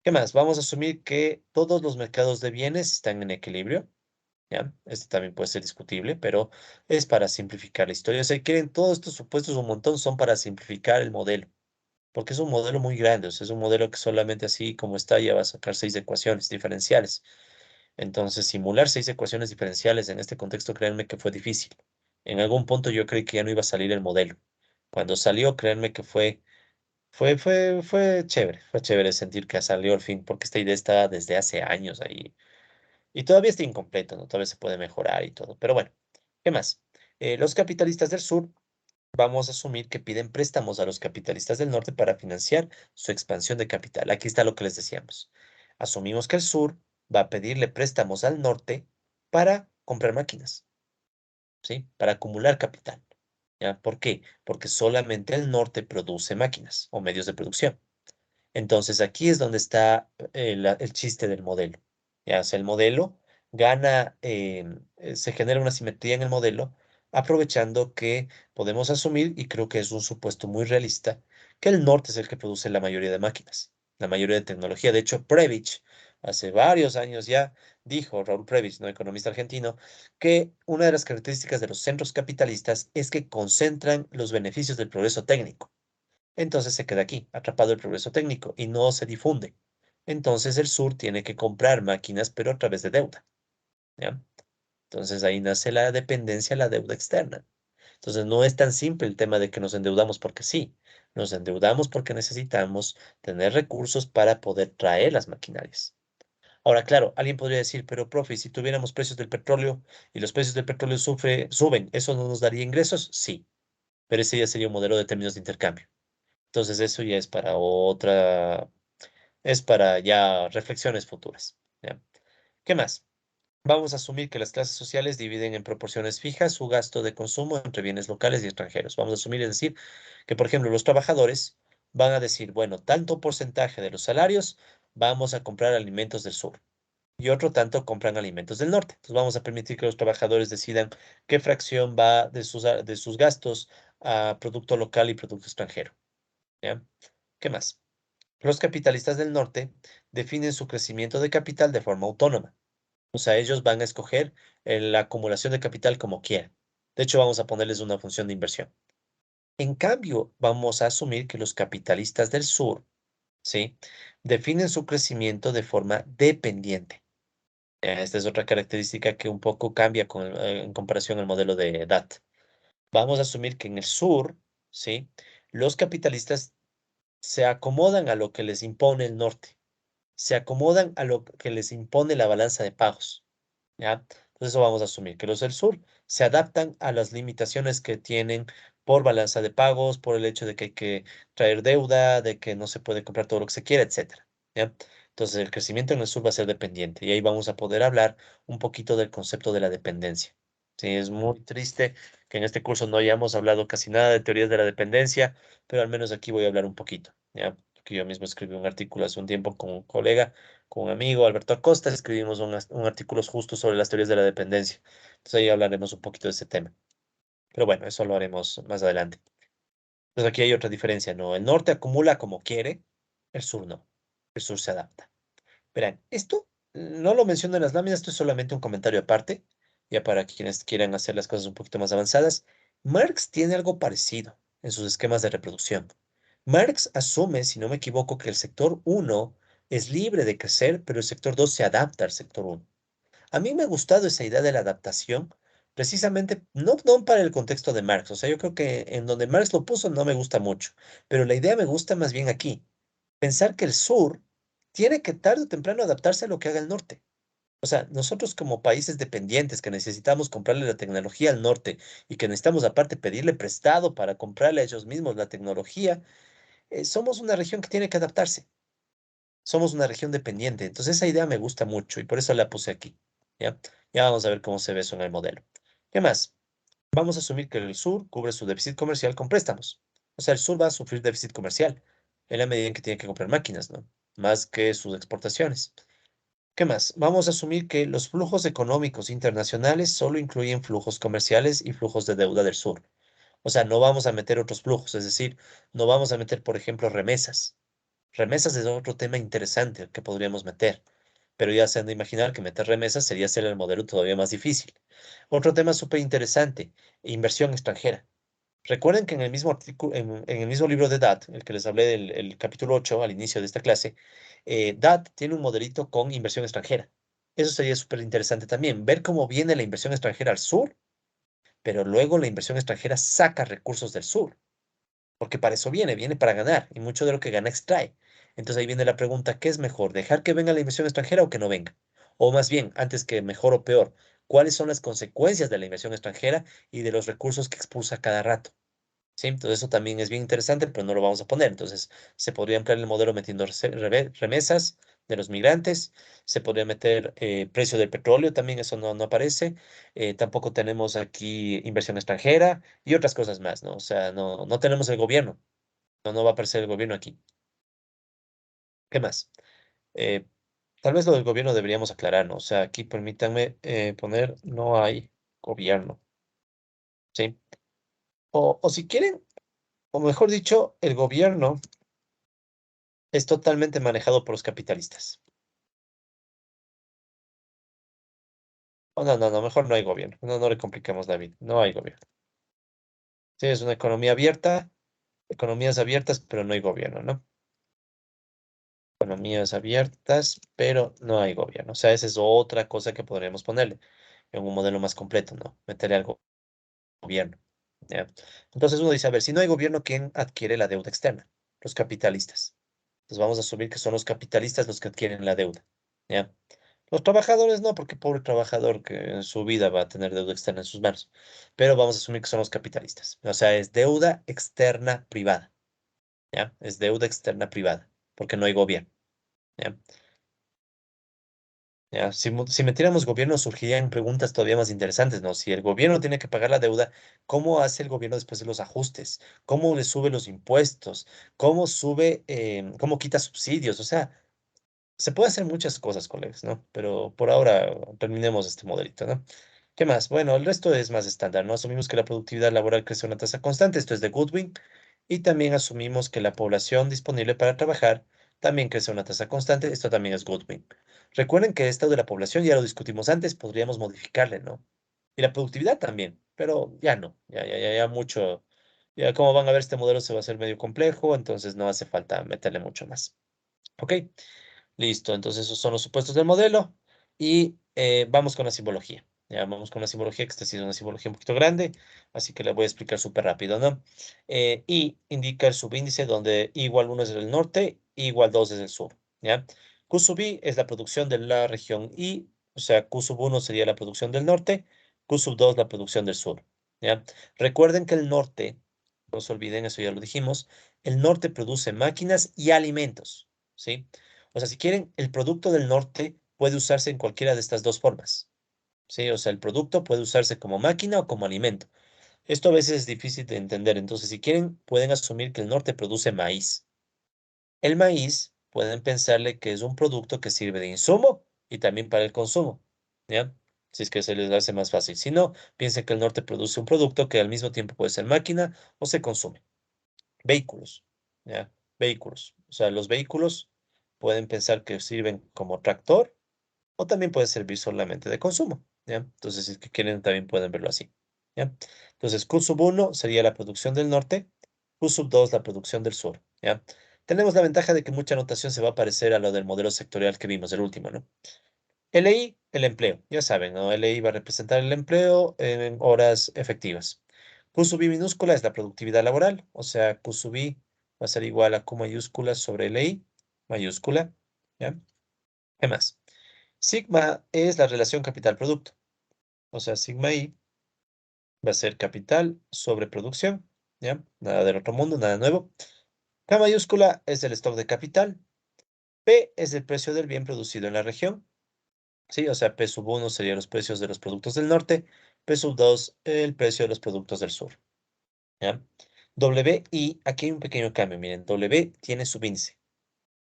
¿Qué más? Vamos a asumir que todos los mercados de bienes están en equilibrio. ¿Ya? Este también puede ser discutible, pero es para simplificar la historia. O sea, quieren todos estos supuestos un montón son para simplificar el modelo, porque es un modelo muy grande. O sea, es un modelo que solamente así como está ya va a sacar 6 ecuaciones diferenciales. Entonces, simular 6 ecuaciones diferenciales en este contexto, créanme que fue difícil. En algún punto yo creí que ya no iba a salir el modelo. Cuando salió, créanme que fue chévere sentir que salió al fin, porque esta idea está desde hace años ahí. Y todavía está incompleto, ¿no? Todavía se puede mejorar y todo. Pero bueno, ¿qué más? Los capitalistas del sur, vamos a asumir que piden préstamos a los capitalistas del norte para financiar su expansión de capital. Aquí está lo que les decíamos. Asumimos que el sur va a pedirle préstamos al norte para comprar máquinas, ¿sí? Para acumular capital. ¿Ya? ¿Por qué? Porque solamente el norte produce máquinas o medios de producción. Entonces aquí es donde está el chiste del modelo. Ya, o sea, el modelo gana, se genera una simetría en el modelo, aprovechando que podemos asumir, y creo que es un supuesto muy realista, que el norte es el que produce la mayoría de máquinas, la mayoría de tecnología. De hecho, Previch, hace varios años ya, dijo, Raúl Previch, ¿no? Economista argentino, que una de las características de los centros capitalistas es que concentran los beneficios del progreso técnico. Entonces se queda aquí, atrapado el progreso técnico y no se difunde. Entonces el sur tiene que comprar máquinas, pero a través de deuda, ¿ya? Entonces ahí nace la dependencia, la deuda externa. Entonces no es tan simple el tema de que nos endeudamos porque sí, nos endeudamos porque necesitamos tener recursos para poder traer las maquinarias. Ahora, claro, alguien podría decir, pero profe, si tuviéramos precios del petróleo y los precios del petróleo suben, ¿eso no nos daría ingresos? Sí, pero ese ya sería un modelo de términos de intercambio. Entonces eso ya es para ya reflexiones futuras. ¿Ya? ¿Qué más? Vamos a asumir que las clases sociales dividen en proporciones fijas su gasto de consumo entre bienes locales y extranjeros. Vamos a asumir, es decir, que por ejemplo los trabajadores van a decir, bueno, tanto porcentaje de los salarios vamos a comprar alimentos del sur y otro tanto compran alimentos del norte. Entonces vamos a permitir que los trabajadores decidan qué fracción va de sus gastos a producto local y producto extranjero. ¿Ya? ¿Qué más? Los capitalistas del norte definen su crecimiento de capital de forma autónoma. O sea, ellos van a escoger la acumulación de capital como quieran. De hecho, vamos a ponerles una función de inversión. En cambio, vamos a asumir que los capitalistas del sur, ¿sí? Definen su crecimiento de forma dependiente. Esta es otra característica que un poco cambia en comparación al modelo de DAT. Vamos a asumir que en el sur, ¿sí? Los capitalistas se acomodan a lo que les impone el norte, se acomodan a lo que les impone la balanza de pagos, ¿ya? Entonces eso vamos a asumir, que los del sur se adaptan a las limitaciones que tienen por balanza de pagos, por el hecho de que hay que traer deuda, de que no se puede comprar todo lo que se quiera, etcétera, ¿ya? Entonces el crecimiento en el sur va a ser dependiente y ahí vamos a poder hablar un poquito del concepto de la dependencia. Sí, es muy triste que en este curso no hayamos hablado casi nada de teorías de la dependencia, pero al menos aquí voy a hablar un poquito, ¿ya? Que yo mismo escribí un artículo hace un tiempo con un colega, con un amigo, Alberto Acosta, escribimos un artículo justo sobre las teorías de la dependencia. Entonces ahí hablaremos un poquito de ese tema. Pero bueno, eso lo haremos más adelante. Entonces aquí hay otra diferencia, ¿no? El norte acumula como quiere, el sur no. El sur se adapta. Verán, esto no lo menciono en las láminas, esto es solamente un comentario aparte, ya para quienes quieran hacer las cosas un poquito más avanzadas. Marx tiene algo parecido en sus esquemas de reproducción. Marx asume, si no me equivoco, que el sector uno es libre de crecer, pero el sector 2 se adapta al sector uno. A mí me ha gustado esa idea de la adaptación, precisamente no para el contexto de Marx. O sea, yo creo que en donde Marx lo puso no me gusta mucho, pero la idea me gusta más bien aquí. Pensar que el sur tiene que tarde o temprano adaptarse a lo que haga el norte. O sea, nosotros como países dependientes que necesitamos comprarle la tecnología al norte y que necesitamos aparte pedirle prestado para comprarle a ellos mismos la tecnología, somos una región que tiene que adaptarse. Somos una región dependiente. Entonces esa idea me gusta mucho y por eso la puse aquí. ¿Ya? Ya vamos a ver cómo se ve eso en el modelo. ¿Qué más? Vamos a asumir que el sur cubre su déficit comercial con préstamos. O sea, el sur va a sufrir déficit comercial en la medida en que tiene que comprar máquinas, ¿no? Más que sus exportaciones. ¿Qué más? Vamos a asumir que los flujos económicos internacionales solo incluyen flujos comerciales y flujos de deuda del sur. O sea, no vamos a meter otros flujos, es decir, no vamos a meter, por ejemplo, remesas. Remesas es otro tema interesante que podríamos meter, pero ya se han de imaginar que meter remesas sería hacer el modelo todavía más difícil. Otro tema súper interesante, inversión extranjera. Recuerden que en el mismo artículo, en el mismo libro de DAT, el que les hablé del el capítulo 8 al inicio de esta clase, DAT tiene un modelito con inversión extranjera. Eso sería súper interesante también, ver cómo viene la inversión extranjera al sur, pero luego la inversión extranjera saca recursos del sur, porque para eso viene para ganar, y mucho de lo que gana extrae. Entonces ahí viene la pregunta, ¿qué es mejor? ¿Dejar que venga la inversión extranjera o que no venga? O más bien, antes que mejor o peor, ¿cuáles son las consecuencias de la inversión extranjera y de los recursos que expulsa cada rato? ¿Sí? Entonces eso también es bien interesante, pero no lo vamos a poner. Entonces se podría emplear el modelo metiendo remesas de los migrantes, se podría meter precio del petróleo, también eso no aparece. Tampoco tenemos aquí inversión extranjera y otras cosas más, ¿no? O sea, no tenemos el gobierno, no va a aparecer el gobierno aquí. ¿Qué más? Eh, Tal vez lo del gobierno deberíamos aclarar, ¿no? O sea, aquí permítanme poner no hay gobierno, ¿sí? O si quieren, o mejor dicho, el gobierno es totalmente manejado por los capitalistas. Oh, no, mejor no hay gobierno. No le compliquemos la vida. No hay gobierno. Sí, es una economía abierta, economías abiertas, pero no hay gobierno, ¿no? Economías abiertas, pero no hay gobierno. O sea, esa es otra cosa que podríamos ponerle en un modelo más completo, ¿no? Meterle algo gobierno. ¿Ya? Entonces uno dice, a ver, si no hay gobierno, ¿quién adquiere la deuda externa? Los capitalistas. Entonces vamos a asumir que son los capitalistas los que adquieren la deuda. ¿Ya? Los trabajadores no, porque pobre trabajador que en su vida va a tener deuda externa en sus manos. Pero vamos a asumir que son los capitalistas. O sea, es deuda externa privada. ¿Ya? Es deuda externa privada, porque no hay gobierno. ¿Ya? ¿Ya? Si metiéramos gobierno, surgirían preguntas todavía más interesantes, ¿no? Si el gobierno tiene que pagar la deuda, ¿cómo hace el gobierno después de los ajustes? ¿Cómo le sube los impuestos? ¿Cómo sube, cómo quita subsidios? O sea, se puede hacer muchas cosas, colegas, ¿no? Pero por ahora terminemos este modelito, ¿no? ¿Qué más? Bueno, el resto es más estándar, ¿no? Asumimos que la productividad laboral crece a una tasa constante, esto es de Goodwin, y también asumimos que la población disponible para trabajar también crece a una tasa constante, esto también es Goodwin. Recuerden que esto de la población ya lo discutimos antes, podríamos modificarle, ¿no? Y la productividad también, pero ya no, ya mucho, ya como van a ver, este modelo se va a hacer medio complejo, entonces no hace falta meterle mucho más. ¿Ok? Listo, entonces esos son los supuestos del modelo y vamos con la simbología. Ya vamos con la simbología, que esta sí es una simbología un poquito grande, así que la voy a explicar súper rápido, ¿no? Y indica el subíndice donde I igual 1 es el norte, I igual 2 es el sur, ¿ya? Q sub I es la producción de la región I, O sea, Q sub 1 sería la producción del norte, Q sub 2 la producción del sur. ¿Ya? Recuerden que el norte, no se olviden, eso ya lo dijimos, el norte produce máquinas y alimentos. ¿Sí? O sea, si quieren, el producto del norte puede usarse en cualquiera de estas dos formas. ¿Sí? O sea, el producto puede usarse como máquina o como alimento. Esto a veces es difícil de entender, entonces si quieren, pueden asumir que el norte produce maíz. El maíz pueden pensarle que es un producto que sirve de insumo y también para el consumo, ¿ya? Si es que se les hace más fácil. Si no, piensen que el norte produce un producto que al mismo tiempo puede ser máquina o se consume. Vehículos, ¿ya? Vehículos. O sea, los vehículos pueden pensar que sirven como tractor o también puede servir solamente de consumo, ¿ya? Entonces, si es que quieren, también pueden verlo así, ¿ya? Entonces, Q sub 1 sería la producción del norte, Q sub 2 la producción del sur, ¿ya? Tenemos la ventaja de que mucha notación se va a parecer a lo del modelo sectorial que vimos, el último, ¿no? LI, el empleo, ya saben, ¿no? LI va a representar el empleo en horas efectivas. Q sub I minúscula es la productividad laboral, o sea, Q sub I va a ser igual a Q mayúscula sobre LI mayúscula, ¿ya? ¿Qué más? Sigma es la relación capital-producto. O sea, sigma I va a ser capital sobre producción. ¿Ya? Nada del otro mundo, nada nuevo. K mayúscula es el stock de capital. P es el precio del bien producido en la región. Sí, o sea, P sub 1 serían los precios de los productos del norte. P sub 2 el precio de los productos del sur. ¿Ya? WI, aquí hay un pequeño cambio. Miren, W tiene subíndice.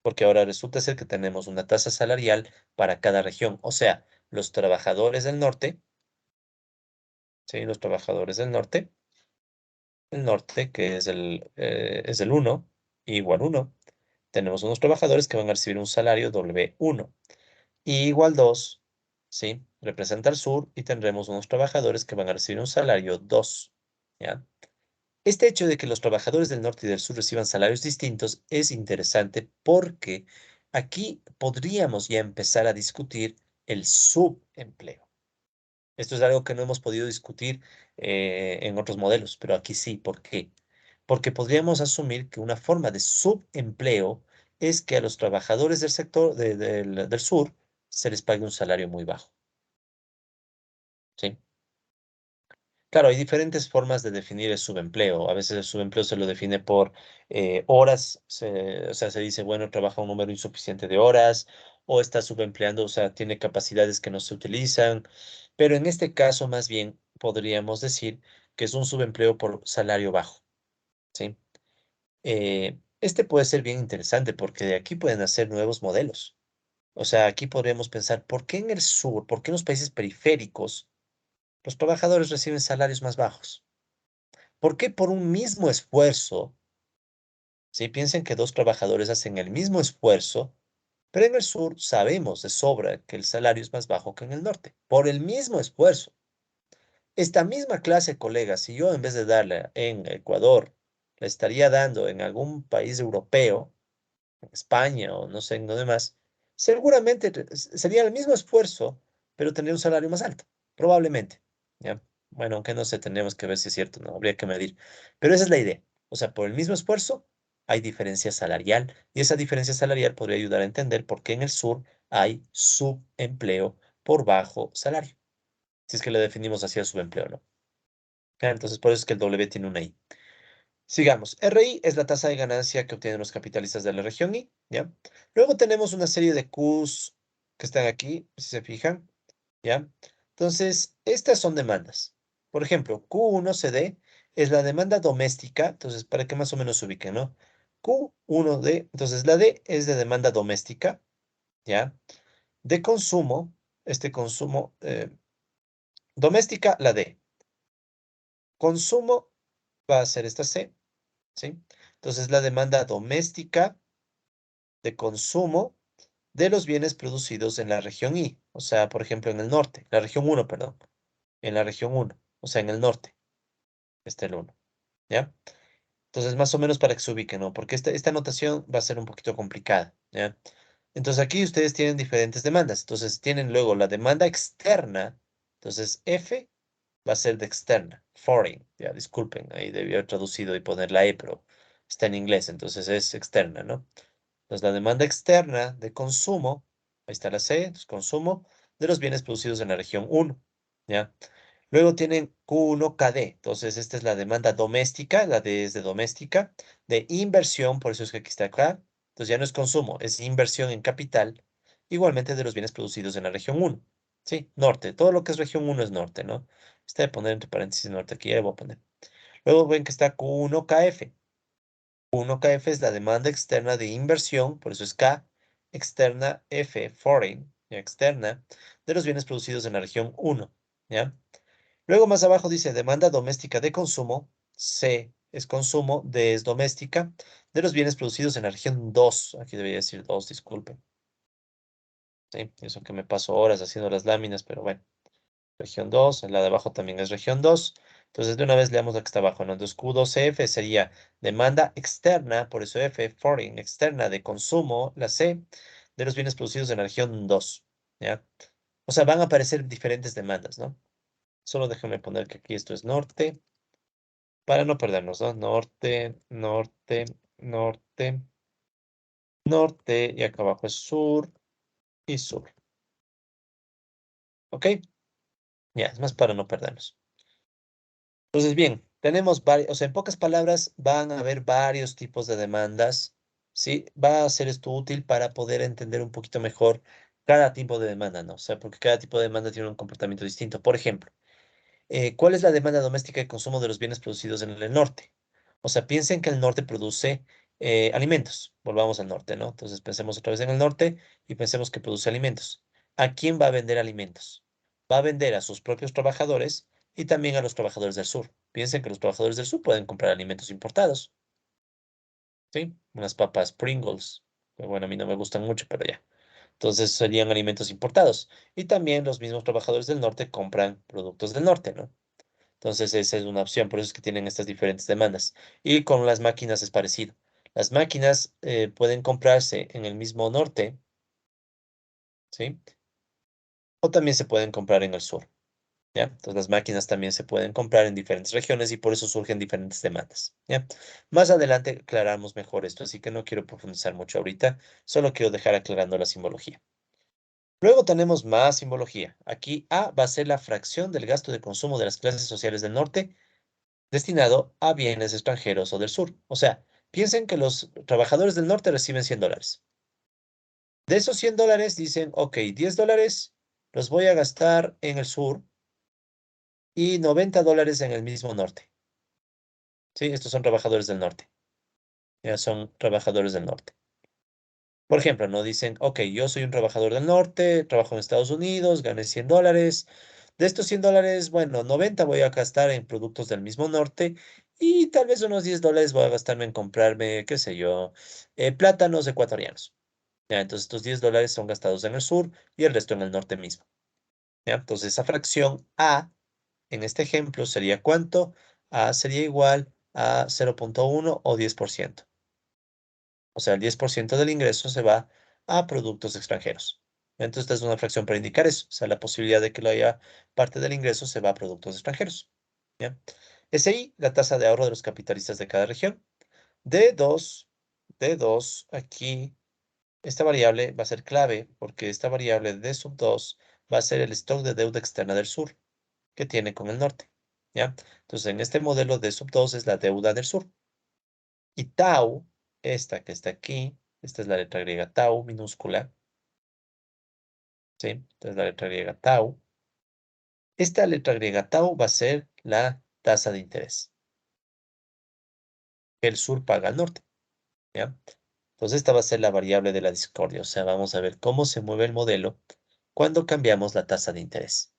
Porque ahora resulta ser que tenemos una tasa salarial para cada región. O sea, los trabajadores del norte. Sí, los trabajadores del norte. El norte, que es el 1, igual 1. Tenemos unos trabajadores que van a recibir un salario W1. Y igual 2, ¿sí? Representa el sur y tendremos unos trabajadores que van a recibir un salario 2, ¿ya? Este hecho de que los trabajadores del norte y del sur reciban salarios distintos es interesante porque aquí podríamos ya empezar a discutir el subempleo. Esto es algo que no hemos podido discutir en otros modelos, pero aquí sí. ¿Por qué? Porque podríamos asumir que una forma de subempleo es que a los trabajadores del sector del sur se les pague un salario muy bajo. ¿Sí? Claro, hay diferentes formas de definir el subempleo. A veces el subempleo se lo define por horas, o sea, se dice, bueno, trabaja un número insuficiente de horas, o está subempleando, o sea, tiene capacidades que no se utilizan. Pero en este caso, más bien, podríamos decir que es un subempleo por salario bajo, ¿sí? Este puede ser bien interesante porque de aquí pueden hacer nuevos modelos. O sea, aquí podríamos pensar, ¿por qué en el sur, por qué en los países periféricos, los trabajadores reciben salarios más bajos? ¿Por qué por un mismo esfuerzo? Si piensen que dos trabajadores hacen el mismo esfuerzo, pero en el sur sabemos de sobra que el salario es más bajo que en el norte, por el mismo esfuerzo. Esta misma clase, colegas, si yo en vez de darla en Ecuador, la estaría dando en algún país europeo, en España o no sé en dónde más, seguramente sería el mismo esfuerzo, pero tendría un salario más alto, probablemente. ¿Ya? Bueno, aunque no sé, tendríamos que ver si es cierto, no, habría que medir. Pero esa es la idea. O sea, por el mismo esfuerzo hay diferencia salarial y esa diferencia salarial podría ayudar a entender por qué en el sur hay subempleo por bajo salario. Si es que le definimos así al subempleo, ¿no? Entonces, por eso es que el W tiene una I. Sigamos. RI es la tasa de ganancia que obtienen los capitalistas de la región I, ¿ya? Luego tenemos una serie de Qs que están aquí, si se fijan, ¿ya? Entonces, estas son demandas. Por ejemplo, Q1CD es la demanda doméstica, entonces, para que más o menos se ubiquen, ¿no? Q1D, entonces la D es de demanda doméstica, ¿ya? De consumo, este consumo, doméstica, la D. Consumo va a ser esta C, ¿sí? Entonces, la demanda doméstica de consumo de los bienes producidos en la región I, o sea, por ejemplo, en el norte, la región 1, perdón, en la región 1, o sea, en el norte, está el 1, ¿ya? Entonces, más o menos para que se ubiquen, ¿no? Porque esta anotación va a ser un poquito complicada, ¿ya? Entonces, aquí ustedes tienen diferentes demandas. Entonces, tienen luego la demanda externa. Entonces, F va a ser de externa, foreign, ya, disculpen, ahí debió haber traducido y poner la E, pero está en inglés, entonces es externa, ¿no? Entonces, la demanda externa de consumo, ahí está la C, entonces consumo, de los bienes producidos en la región 1, ¿ya? Luego tienen Q1KD, entonces esta es la demanda doméstica, la D es de doméstica, de inversión, por eso es que aquí está acá, entonces ya no es consumo, es inversión en capital, igualmente de los bienes producidos en la región 1, ¿sí? Norte, todo lo que es región 1 es norte, ¿no? Está de poner entre paréntesis norte aquí, ya le voy a poner. Luego ven que está Q1KF. Q1KF es la demanda externa de inversión, por eso es K, externa, F, foreign, ya externa, de los bienes producidos en la región 1, ¿ya? Luego más abajo dice demanda doméstica de consumo, C es consumo, D es doméstica, de los bienes producidos en la región 2, aquí debería decir 2, disculpen, ¿sí? Eso que me paso horas haciendo las láminas, pero bueno. Región 2, en la de abajo también es región 2. Entonces, de una vez leamos la que está abajo, ¿no? Entonces, Q2F sería demanda externa, por eso F, foreign, externa de consumo, la C, de los bienes producidos en la región 2, ¿ya? O sea, van a aparecer diferentes demandas, ¿no? Solo déjenme poner que aquí esto es norte, para no perdernos, ¿no? Norte, norte, norte, norte, y acá abajo es sur y sur. ¿Ok? Ya, es más para no perdernos. Entonces, bien, tenemos varios, o sea, en pocas palabras, van a haber varios tipos de demandas, ¿sí? Va a ser esto útil para poder entender un poquito mejor cada tipo de demanda, ¿no? O sea, porque cada tipo de demanda tiene un comportamiento distinto. Por ejemplo, ¿cuál es la demanda doméstica de consumo de los bienes producidos en el norte? O sea, piensen que el norte produce alimentos. Volvamos al norte, ¿no? Entonces, pensemos otra vez en el norte y pensemos que produce alimentos. ¿A quién va a vender alimentos? Va a vender a sus propios trabajadores y también a los trabajadores del sur. Piensen que los trabajadores del sur pueden comprar alimentos importados, ¿sí? Unas papas Pringles, que bueno, a mí no me gustan mucho, pero ya. Entonces serían alimentos importados. Y también los mismos trabajadores del norte compran productos del norte, ¿no? Entonces esa es una opción, por eso es que tienen estas diferentes demandas. Y con las máquinas es parecido. Las máquinas pueden comprarse en el mismo norte, ¿sí? O también se pueden comprar en el sur, ¿ya? Entonces las máquinas también se pueden comprar en diferentes regiones y por eso surgen diferentes demandas, ¿ya? Más adelante aclaramos mejor esto, así que no quiero profundizar mucho ahorita, solo quiero dejar aclarando la simbología. Luego tenemos más simbología. Aquí A va a ser la fracción del gasto de consumo de las clases sociales del norte destinado a bienes extranjeros o del sur. O sea, piensen que los trabajadores del norte reciben $100. De esos $100 dicen, ok, $10 los voy a gastar en el sur y $90 en el mismo norte. Sí, estos son trabajadores del norte. Ya son trabajadores del norte. Por ejemplo, no dicen, ok, yo soy un trabajador del norte, trabajo en Estados Unidos, gané $100. De estos $100, bueno, 90 voy a gastar en productos del mismo norte y tal vez unos $10 voy a gastarme en comprarme, qué sé yo, plátanos ecuatorianos. Ya, entonces estos $10 son gastados en el sur y el resto en el norte mismo. Ya, entonces esa fracción A en este ejemplo sería ¿cuánto? A sería igual a 0,1 o 10%. O sea, el 10% del ingreso se va a productos extranjeros. Entonces, esta es una fracción para indicar eso. O sea, la posibilidad de que lo haya parte del ingreso se va a productos extranjeros. ¿Ya? SI, la tasa de ahorro de los capitalistas de cada región. D2, D2, aquí, esta variable va a ser clave porque esta variable D sub 2 va a ser el stock de deuda externa del sur que tiene con el norte. ¿Ya? Entonces, en este modelo D sub 2 es la deuda del sur. Y tau, esta que está aquí, esta es la letra griega tau minúscula, ¿sí? Esta es la letra griega tau. Esta letra griega tau va a ser la tasa de interés que el sur paga al norte, ¿ya? Entonces esta va a ser la variable de la discordia, o sea, vamos a ver cómo se mueve el modelo cuando cambiamos la tasa de interés,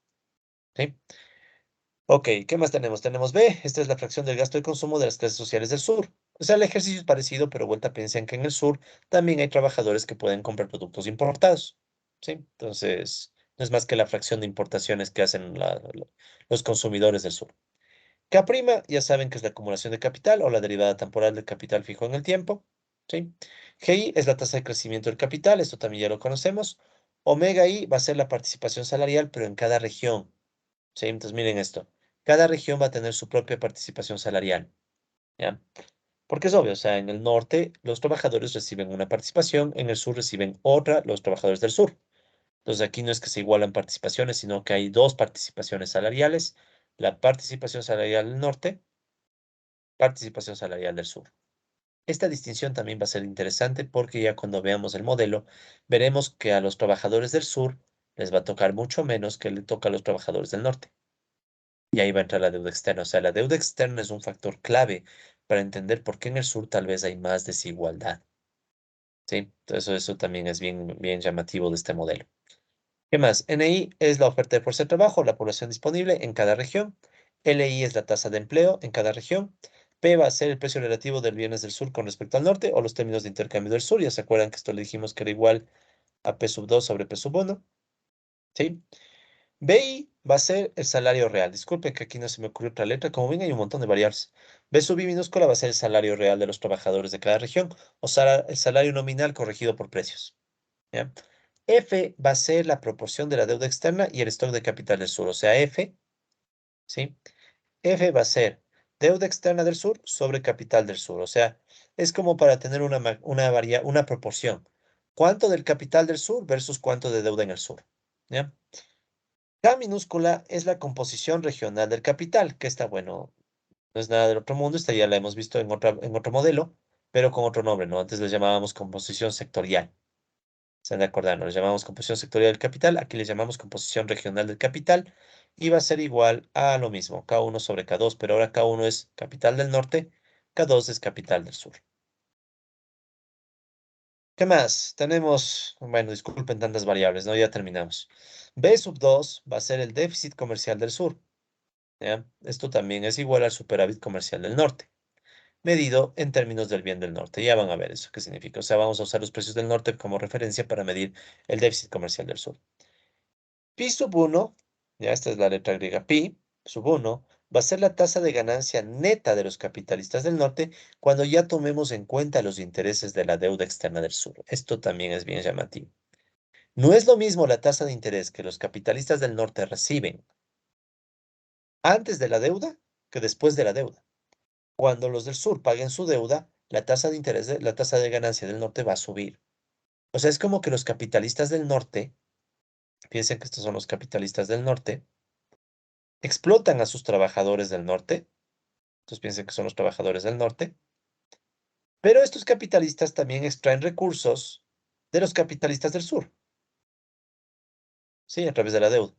¿sí? Ok, ¿qué más tenemos? Tenemos B, esta es la fracción del gasto de consumo de las clases sociales del sur. O sea, el ejercicio es parecido, pero vuelta piensen que en el sur también hay trabajadores que pueden comprar productos importados, ¿sí? Entonces, no es más que la fracción de importaciones que hacen los consumidores del sur. K', ya saben que es la acumulación de capital o la derivada temporal del capital fijo en el tiempo, ¿sí? GI es la tasa de crecimiento del capital, esto también ya lo conocemos. Omega I va a ser la participación salarial, pero en cada región. Sí, entonces miren esto. Cada región va a tener su propia participación salarial, ¿ya? Porque es obvio, o sea, en el norte los trabajadores reciben una participación, en el sur reciben otra los trabajadores del sur. Entonces aquí no es que se igualan participaciones, sino que hay dos participaciones salariales, la participación salarial del norte, participación salarial del sur. Esta distinción también va a ser interesante porque ya cuando veamos el modelo, veremos que a los trabajadores del sur les va a tocar mucho menos que le toca a los trabajadores del norte. Y ahí va a entrar la deuda externa. O sea, la deuda externa es un factor clave para entender por qué en el sur tal vez hay más desigualdad. ¿Sí? Entonces eso también es bien llamativo de este modelo. ¿Qué más? NI es la oferta de fuerza de trabajo, la población disponible en cada región. LI es la tasa de empleo en cada región. P va a ser el precio relativo del bienes del sur con respecto al norte o los términos de intercambio del sur. Ya se acuerdan que esto le dijimos que era igual a P sub 2 sobre P sub 1. ¿Sí? BI va a ser el salario real. Disculpen que aquí no se me ocurrió otra letra. Como ven, hay un montón de variables. B sub I minúscula va a ser el salario real de los trabajadores de cada región, o sea, el salario nominal corregido por precios. ¿Ya? F va a ser la proporción de la deuda externa y el stock de capital del sur. O sea, F, ¿sí? F va a ser deuda externa del sur sobre capital del sur. O sea, es como para tener una proporción. ¿Cuánto del capital del sur versus cuánto de deuda en el sur? ¿Ya? K minúscula es la composición regional del capital, que está, bueno, no es nada del otro mundo, esta ya la hemos visto en otro modelo, pero con otro nombre, ¿no? Antes le llamábamos composición sectorial. Se han de acordar, ¿no? Le llamamos composición sectorial del capital, aquí le llamamos composición regional del capital, y va a ser igual a lo mismo, K1 sobre K2, pero ahora K1 es capital del norte, K2 es capital del sur. ¿Qué más? Tenemos, bueno, disculpen tantas variables, ¿no? Ya terminamos. B sub 2 va a ser el déficit comercial del sur, ¿ya? Esto también es igual al superávit comercial del norte, medido en términos del bien del norte. Ya van a ver eso qué significa. O sea, vamos a usar los precios del norte como referencia para medir el déficit comercial del sur. Pi sub 1, ya esta es la letra griega, pi sub 1, va a ser la tasa de ganancia neta de los capitalistas del norte cuando ya tomemos en cuenta los intereses de la deuda externa del sur. Esto también es bien llamativo. No es lo mismo la tasa de interés que los capitalistas del norte reciben antes de la deuda que después de la deuda. Cuando los del sur paguen su deuda, la tasa de interés, la tasa de ganancia del norte va a subir. O sea, es como que los capitalistas del norte, piensen que estos son los capitalistas del norte, explotan a sus trabajadores del norte. Entonces piensen que son los trabajadores del norte. Pero estos capitalistas también extraen recursos de los capitalistas del sur, ¿sí? A través de la deuda.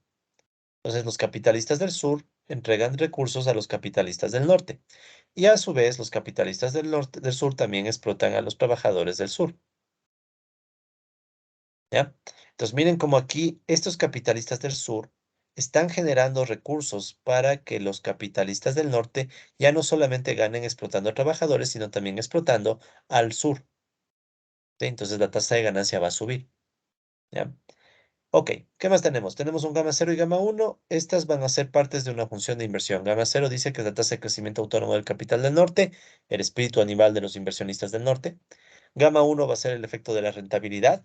Entonces los capitalistas del sur entregan recursos a los capitalistas del norte. Y a su vez los capitalistas del norte, del sur también explotan a los trabajadores del sur. ¿Ya? Entonces miren cómo aquí estos capitalistas del sur están generando recursos para que los capitalistas del norte ya no solamente ganen explotando a trabajadores, sino también explotando al sur. ¿Sí? Entonces la tasa de ganancia va a subir. ¿Ya? Ok, ¿qué más tenemos? Tenemos un gamma 0 y gamma 1. Estas van a ser partes de una función de inversión. Gamma 0 dice que es la tasa de crecimiento autónomo del capital del norte, el espíritu animal de los inversionistas del norte. Gamma 1 va a ser el efecto de la rentabilidad.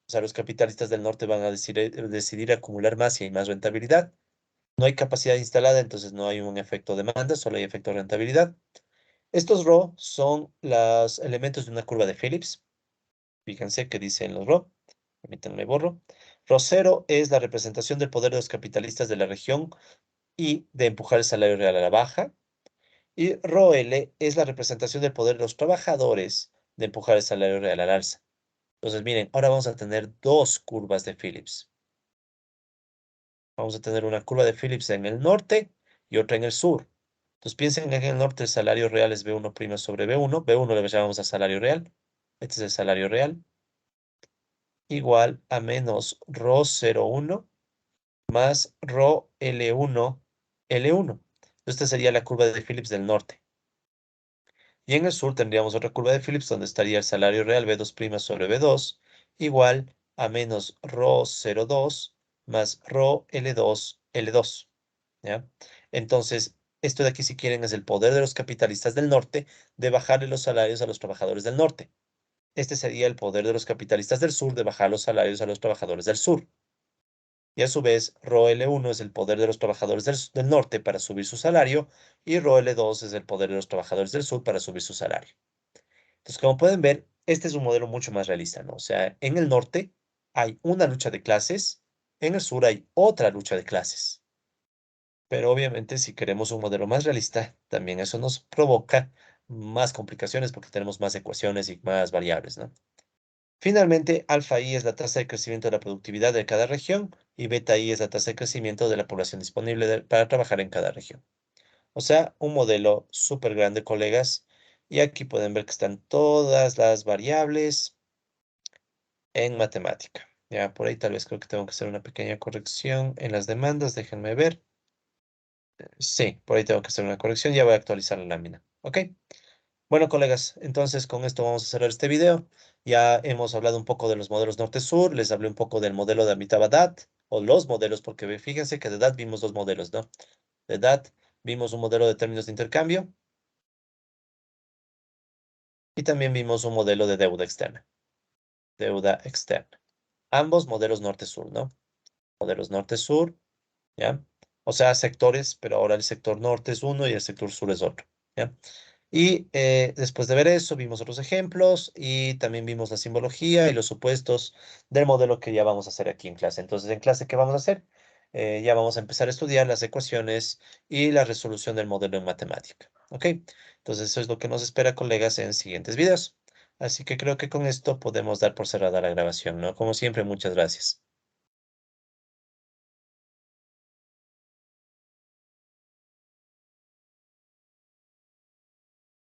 O sea, los capitalistas del norte van a decidir acumular más y hay más rentabilidad. No hay capacidad instalada, entonces no hay un efecto demanda, solo hay efecto rentabilidad. Estos ρ son los elementos de una curva de Phillips. Fíjense que dicen los ρ. Permítanme borro. Rho 0 es la representación del poder de los capitalistas de la región y de empujar el salario real a la baja. Y Rho L es la representación del poder de los trabajadores de empujar el salario real al alza. Entonces, miren, ahora vamos a tener dos curvas de Phillips. Vamos a tener una curva de Phillips en el norte y otra en el sur. Entonces, piensen que en el norte el salario real es B1' sobre B1. B1 le llamamos a salario real. Este es el salario real. Igual a menos Rho 0,1 más Rho L1, L1. Esta sería la curva de Phillips del norte. Y en el sur tendríamos otra curva de Phillips donde estaría el salario real B2' sobre B2 igual a menos Rho 0,2 más Rho L2, L2. ¿Ya? Entonces, esto de aquí, si quieren, es el poder de los capitalistas del norte de bajarle los salarios a los trabajadores del norte. Este sería el poder de los capitalistas del sur de bajar los salarios a los trabajadores del sur. Y a su vez, Rho L1 es el poder de los trabajadores del norte para subir su salario y Rho L2 es el poder de los trabajadores del sur para subir su salario. Entonces, como pueden ver, este es un modelo mucho más realista, ¿no? O sea, en el norte hay una lucha de clases En el sur hay otra lucha de clases. Pero obviamente si queremos un modelo más realista, también eso nos provoca más complicaciones porque tenemos más ecuaciones y más variables, ¿no? Finalmente, alfa I es la tasa de crecimiento de la productividad de cada región y beta I es la tasa de crecimiento de la población disponible para trabajar en cada región. O sea, un modelo súper grande, colegas. Y aquí pueden ver que están todas las variables en matemática. Ya, por ahí tal vez creo que tengo que hacer una pequeña corrección en las demandas. Déjenme ver. Sí, por ahí tengo que hacer una corrección. Ya voy a actualizar la lámina. ¿Ok? Bueno, colegas, entonces con esto vamos a cerrar este video. Ya hemos hablado un poco de los modelos norte-sur, les hablé un poco del modelo de Amitabh-Datt, o los modelos, porque fíjense que de Datt vimos dos modelos, ¿no? De Datt vimos un modelo de términos de intercambio y también vimos un modelo de deuda externa. Deuda externa. Ambos modelos norte-sur, ¿no? Modelos norte-sur, ¿ya? O sea, sectores, pero ahora el sector norte es uno y el sector sur es otro, ¿ya? Y después de ver eso, vimos otros ejemplos y también vimos la simbología y los supuestos del modelo que ya vamos a hacer aquí en clase. Entonces, en clase, ¿qué vamos a hacer? Ya vamos a empezar a estudiar las ecuaciones y la resolución del modelo en matemática. ¿Ok? Entonces, eso es lo que nos espera, colegas, en siguientes videos. Así que creo que con esto podemos dar por cerrada la grabación, ¿no? Como siempre, muchas gracias.